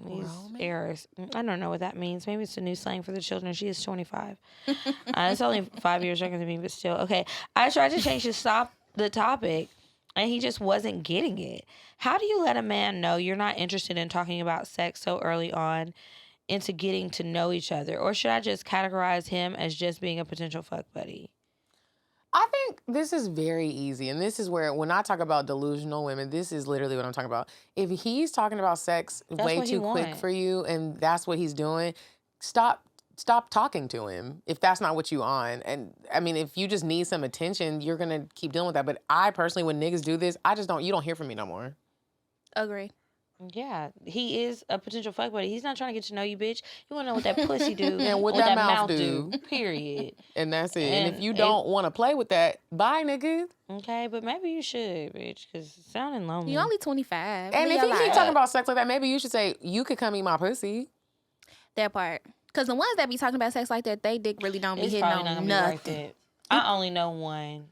[SPEAKER 3] These errors. I don't know what that means. Maybe it's a new slang for the children. She is 25. It's only 5 years younger than me, but still. Okay. I tried to change the topic, and he just wasn't getting it. How do you let a man know you're not interested in talking about sex so early on into getting to know each other? Or should I just categorize him as just being a potential fuck buddy?
[SPEAKER 2] I think this is very easy. And this is where, when I talk about delusional women, this is literally what I'm talking about. If he's talking about sex way too quick for you and that's what he's doing, stop talking to him if that's not what you on. And I mean, if you just need some attention, you're going to keep dealing with that. But I personally, when niggas do this, you don't hear from me no more.
[SPEAKER 4] Agree.
[SPEAKER 3] Yeah, he is a potential fuck buddy. He's not trying to get to know you, bitch. You want to know what that pussy do
[SPEAKER 2] and what that mouth do.
[SPEAKER 3] Period.
[SPEAKER 2] And that's it. And if you don't want to play with that, bye, nigga.
[SPEAKER 3] Okay, but maybe you should, bitch, because it's sounding lonely.
[SPEAKER 4] You only 25.
[SPEAKER 2] And if he keep talking about sex like that, maybe you should say, you could come eat my pussy.
[SPEAKER 4] That part. Because the ones that be talking about sex like that, they dick really don't be hitting on nothing.
[SPEAKER 3] I only know one.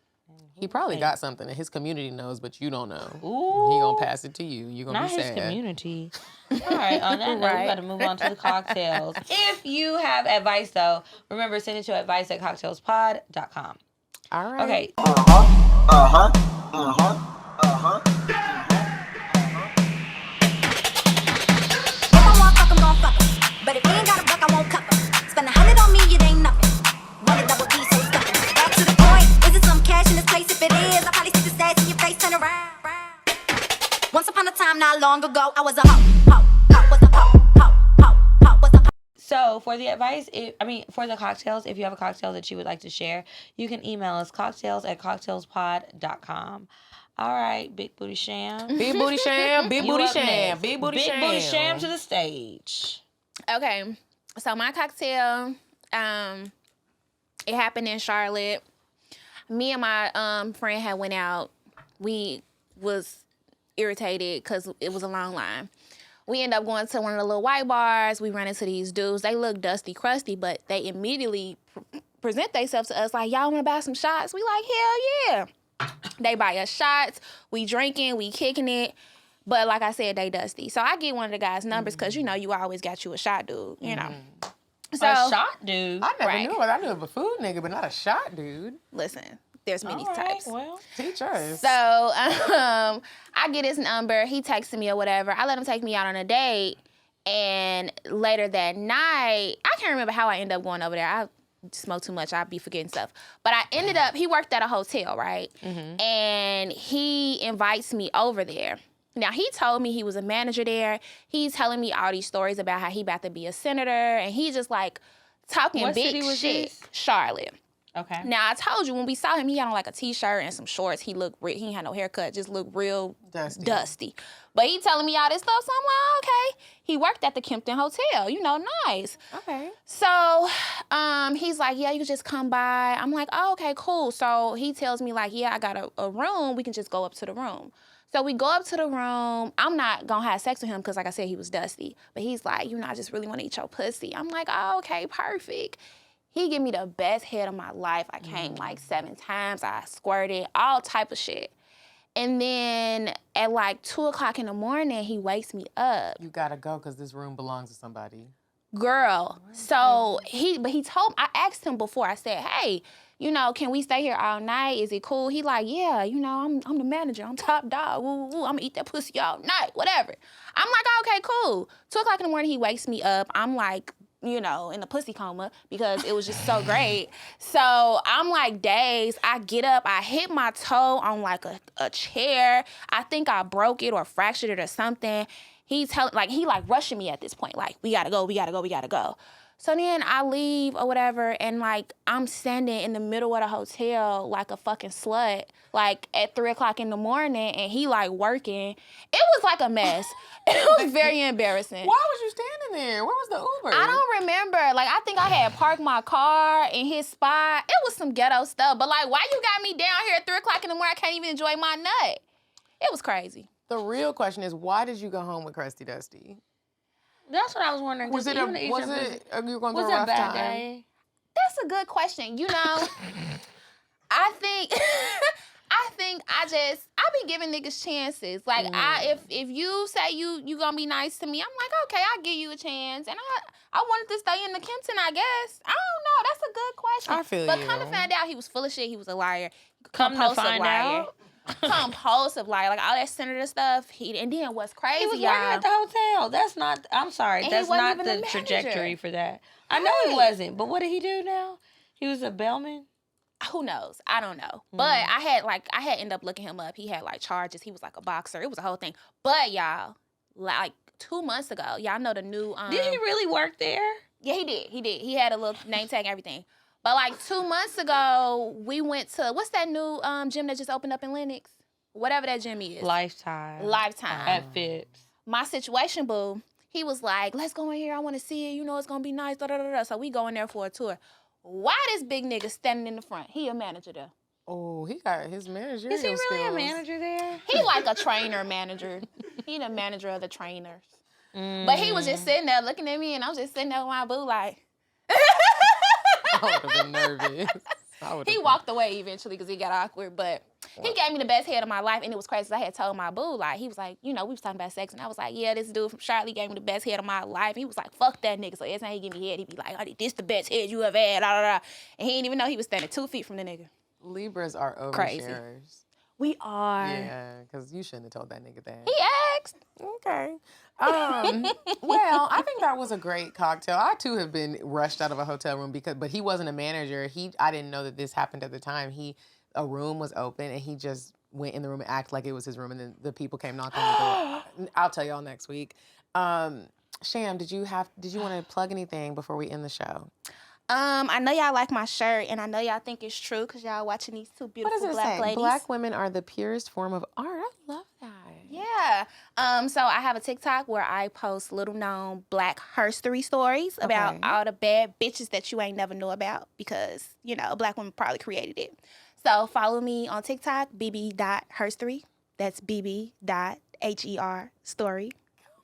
[SPEAKER 2] He probably got something that his community knows, but you don't know.
[SPEAKER 3] Ooh.
[SPEAKER 2] He gonna pass it to you. You gonna
[SPEAKER 3] Not
[SPEAKER 2] be sad.
[SPEAKER 3] His community. All right, on that note, we got to move on to the cocktails. If you have advice, though, remember, send it to advice@cocktailspod.com.
[SPEAKER 2] All right.
[SPEAKER 3] Okay.
[SPEAKER 12] If I want fuck 'em, gon' fuck 'em. But if you ain't got a buck, I won't cuff 'em. Spend 100 on me, it ain't nothing. Want a double D, so stuffin'. Back to the point. Is it some cash in this place? If it is, I'll probably stick the stats in your face, turn around. Once upon a time, not long ago, I was a hoe.
[SPEAKER 3] So for the advice, for the cocktails, if you have a cocktail that you would like to share, you can email us cocktails@cocktailspod.com. All right, Big Booty Sham.
[SPEAKER 2] Big Booty Sham, Big Booty Sham, Big Booty Sham.
[SPEAKER 3] Big Booty Sham to the stage.
[SPEAKER 4] Okay, so my cocktail, it happened in Charlotte. Me and my friend had went out. We was irritated because it was a long line. We end up going to one of the little white bars. We run into these dudes. They look dusty, crusty, but they immediately present themselves to us like, y'all want to buy some shots? We like, hell yeah. They buy us shots. We drinking, we kicking it. But like I said, they dusty. So I get one of the guys' numbers because, you know, you always got you a shot dude, you know. So,
[SPEAKER 3] a shot dude?
[SPEAKER 2] I never knew it. I knew of a food nigga, but not a shot dude.
[SPEAKER 4] Listen. There's many types.
[SPEAKER 2] Well, teach us.
[SPEAKER 4] So I get his number. He texted me or whatever. I let him take me out on a date. And later that night, I can't remember how I ended up going over there. I smoke too much. I'll be forgetting stuff. But I ended up, he worked at a hotel, right? Mm-hmm. And he invites me over there. Now, he told me he was a manager there. He's telling me all these stories about how he about to be a senator, and he just, like, talking
[SPEAKER 3] What
[SPEAKER 4] big
[SPEAKER 3] city was
[SPEAKER 4] shit.
[SPEAKER 3] this?
[SPEAKER 4] Charlotte.
[SPEAKER 3] Okay.
[SPEAKER 4] Now, I told you, when we saw him, he had on, like, a T-shirt and some shorts. He ain't had no haircut, just looked real dusty. But he telling me all this stuff, so I'm like, okay. He worked at the Kempton Hotel, nice.
[SPEAKER 2] Okay.
[SPEAKER 4] So, he's like, yeah, you can just come by. I'm like, oh, okay, cool. So he tells me, like, yeah, I got a room. We can just go up to the room. So we go up to the room. I'm not going to have sex with him because, like I said, he was dusty. But he's like, I just really want to eat your pussy. I'm like, oh, okay, perfect. He gave me the best head of my life. I came like 7 times. I squirted, all type of shit. And then at like 2 o'clock in the morning, he wakes me up.
[SPEAKER 2] You got to go because this room belongs to somebody.
[SPEAKER 4] Girl. So he told me, I asked him before, I said, hey, can we stay here all night? Is it cool? He like, yeah, I'm the manager. I'm top dog. Woo, woo, I'm gonna eat that pussy all night, whatever. I'm like, oh, okay, cool. 2 o'clock in the morning, he wakes me up. I'm like, in the pussy coma because it was just so great. So I'm like dazed. I get up. I hit my toe on like a chair. I think I broke it or fractured it or something. He rushing me at this point. Like, we gotta go, we gotta go, we gotta go. So then I leave or whatever, and like I'm standing in the middle of the hotel like a fucking slut, like at 3 o'clock in the morning, and he like working. It was like a mess. It was very embarrassing.
[SPEAKER 2] Why was you standing there? Where was the Uber?
[SPEAKER 4] I don't remember. Like, I think I had parked my car in his spot. It was some ghetto stuff. But like, why you got me down here at 3 o'clock in the morning? I can't even enjoy my nut. It was crazy.
[SPEAKER 2] The real question is, why did you go home with Crusty Dusty?
[SPEAKER 3] That's what I was wondering.
[SPEAKER 2] Was it you going through a rough
[SPEAKER 3] bad
[SPEAKER 2] time?
[SPEAKER 3] day?
[SPEAKER 4] That's a good question. I think I be giving niggas chances. Like, if you say you gonna be nice to me, I'm like, okay, I'll give you a chance. And I wanted to stay in the Kempton, I guess. I don't know. That's a good question.
[SPEAKER 2] I feel
[SPEAKER 4] but
[SPEAKER 2] you.
[SPEAKER 4] Come to find out, he was full of shit. He was a liar.
[SPEAKER 3] Come to find out.
[SPEAKER 4] Compulsive liar. Like, all that senator stuff. And then what's crazy,
[SPEAKER 3] He was
[SPEAKER 4] y'all.
[SPEAKER 3] working at the hotel. That's not, I'm sorry.
[SPEAKER 4] And
[SPEAKER 3] That's
[SPEAKER 4] he wasn't
[SPEAKER 3] not
[SPEAKER 4] even
[SPEAKER 3] the
[SPEAKER 4] a
[SPEAKER 3] trajectory
[SPEAKER 4] manager.
[SPEAKER 3] for that. I know he wasn't, but what did he do now? He was a bellman?
[SPEAKER 4] Who knows? I don't know. But I had ended up looking him up. He had like charges. He was like a boxer. It was a whole thing. But y'all, like 2 months ago, y'all know the new
[SPEAKER 3] Did he really work there?
[SPEAKER 4] Yeah, he did. He had a little name tag and everything. But like 2 months ago, we went to, what's that new gym that just opened up in Lenox? Whatever that gym is.
[SPEAKER 3] Lifetime.
[SPEAKER 4] Lifetime.
[SPEAKER 3] At Phipps.
[SPEAKER 4] My situation, boo, he was like, let's go in here. I want to see it. It's going to be nice. Da, da, da, da. So we go in there for a tour. Why this big nigga standing in the front? He a manager there.
[SPEAKER 2] Oh, he got his managerial
[SPEAKER 3] Is he really
[SPEAKER 2] skills.
[SPEAKER 3] a manager there?
[SPEAKER 4] He like a trainer manager. He the manager of the trainers. But he was just sitting there looking at me, and I was just sitting there with my boo like.
[SPEAKER 2] I would have been nervous.
[SPEAKER 4] He walked away eventually because he got awkward, but he gave me the best head of my life, and it was crazy. I had told my boo, like, he was like, we was talking about sex, and I was like, yeah, this dude from Charlotte gave me the best head of my life. He was like, fuck that nigga. So every time he give me head, he be like, oh, this the best head you ever had, da, da, da. And he didn't even know he was standing 2 feet from the nigga.
[SPEAKER 2] Libras are oversharers.
[SPEAKER 4] Crazy. We are.
[SPEAKER 2] Yeah, because you shouldn't have told that nigga that.
[SPEAKER 4] He asked.
[SPEAKER 2] Okay. Well, I think that was a great cocktail. I too have been rushed out of a hotel room but he wasn't a manager. I didn't know that this happened at the time. A room was open and he just went in the room and acted like it was his room, and then the people came knocking on the door. I'll tell y'all next week. Sham, did you want to plug anything before we end the show?
[SPEAKER 4] I know y'all like my shirt, and I know y'all think it's true because y'all watching these two beautiful black ladies.
[SPEAKER 2] Black women are the purest form of art. I love that.
[SPEAKER 4] Yeah. So I have a TikTok where I post little-known black herstory stories about all the bad bitches that you ain't never knew about because, a black woman probably created it. So follow me on TikTok, bb.herstory. That's bb.her story.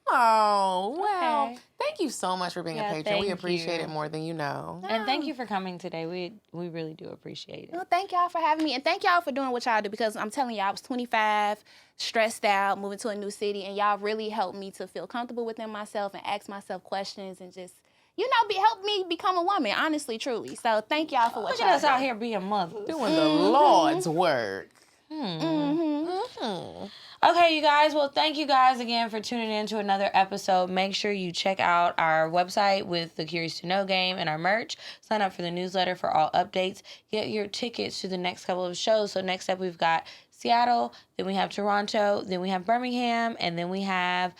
[SPEAKER 2] Oh, well, thank you so much for being a patron. We appreciate it more than you know.
[SPEAKER 3] And thank you for coming today. We really do appreciate it.
[SPEAKER 4] Well, thank y'all for having me. And thank y'all for doing what y'all do, because I'm telling y'all, I was 25, stressed out, moving to a new city, and y'all really helped me to feel comfortable within myself and ask myself questions and just, help me become a woman, honestly, truly. So thank y'all for what
[SPEAKER 3] Look
[SPEAKER 4] y'all
[SPEAKER 3] at us
[SPEAKER 4] do.
[SPEAKER 3] out here being mothers.
[SPEAKER 2] Doing the Lord's work.
[SPEAKER 3] Okay, you guys. Well, thank you guys again for tuning in to another episode. Make sure you check out our website with the Curious to Know game and our merch. Sign up for the newsletter for all updates. Get your tickets to the next couple of shows. So next up, we've got Seattle, then we have Toronto, then we have Birmingham, and then we have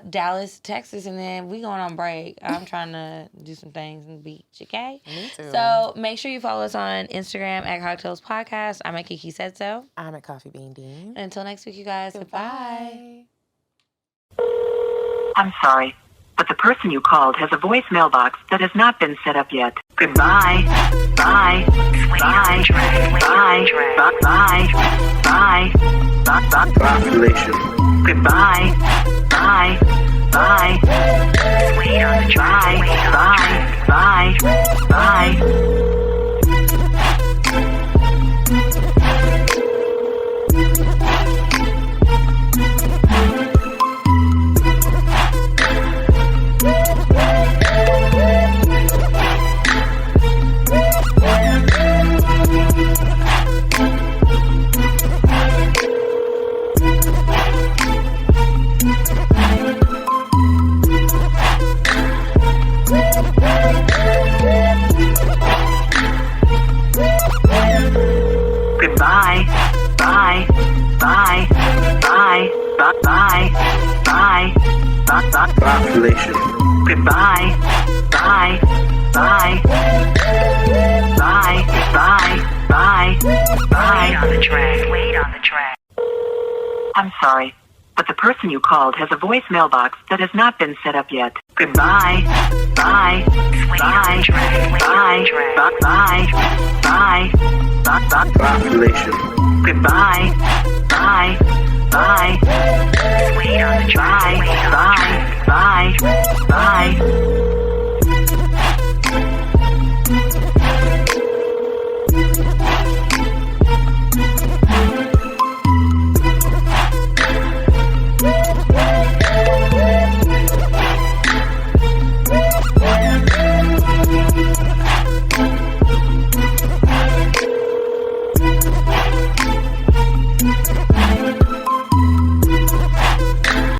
[SPEAKER 3] Dallas, Texas, and then we going on break. I'm trying to do some things in the beach, okay?
[SPEAKER 2] Me too.
[SPEAKER 3] So make sure you follow us on Instagram at CockTales Podcast. I'm at Kiki Said So.
[SPEAKER 2] I'm at Coffee Bean Dean.
[SPEAKER 3] Until next week, you guys. Goodbye.
[SPEAKER 11] I'm sorry, but the person you called has a voicemail box that has not been set up yet. Goodbye. Bye. Bye. Bye. Bye. Bye. Bye.
[SPEAKER 8] Population.
[SPEAKER 11] Goodbye. Bye. Bye. Wait on the track. Bye. Bye. Bye. Goodbye. Bye. Bye. Bye. Bye. Bye. Bye.
[SPEAKER 8] Population.
[SPEAKER 11] Goodbye. Bye. Bye. Bye. Bye. Bye. Bye. Wait on the track. Wait on the track. I'm sorry, but the person you called has a voicemail box that has not been set up yet. Goodbye. Bye. Bye. Bye. Bye. Bye. Bye.
[SPEAKER 8] Population.
[SPEAKER 11] Goodbye. Bye. Bye. Wait on the track. Bye. Bye. Bye.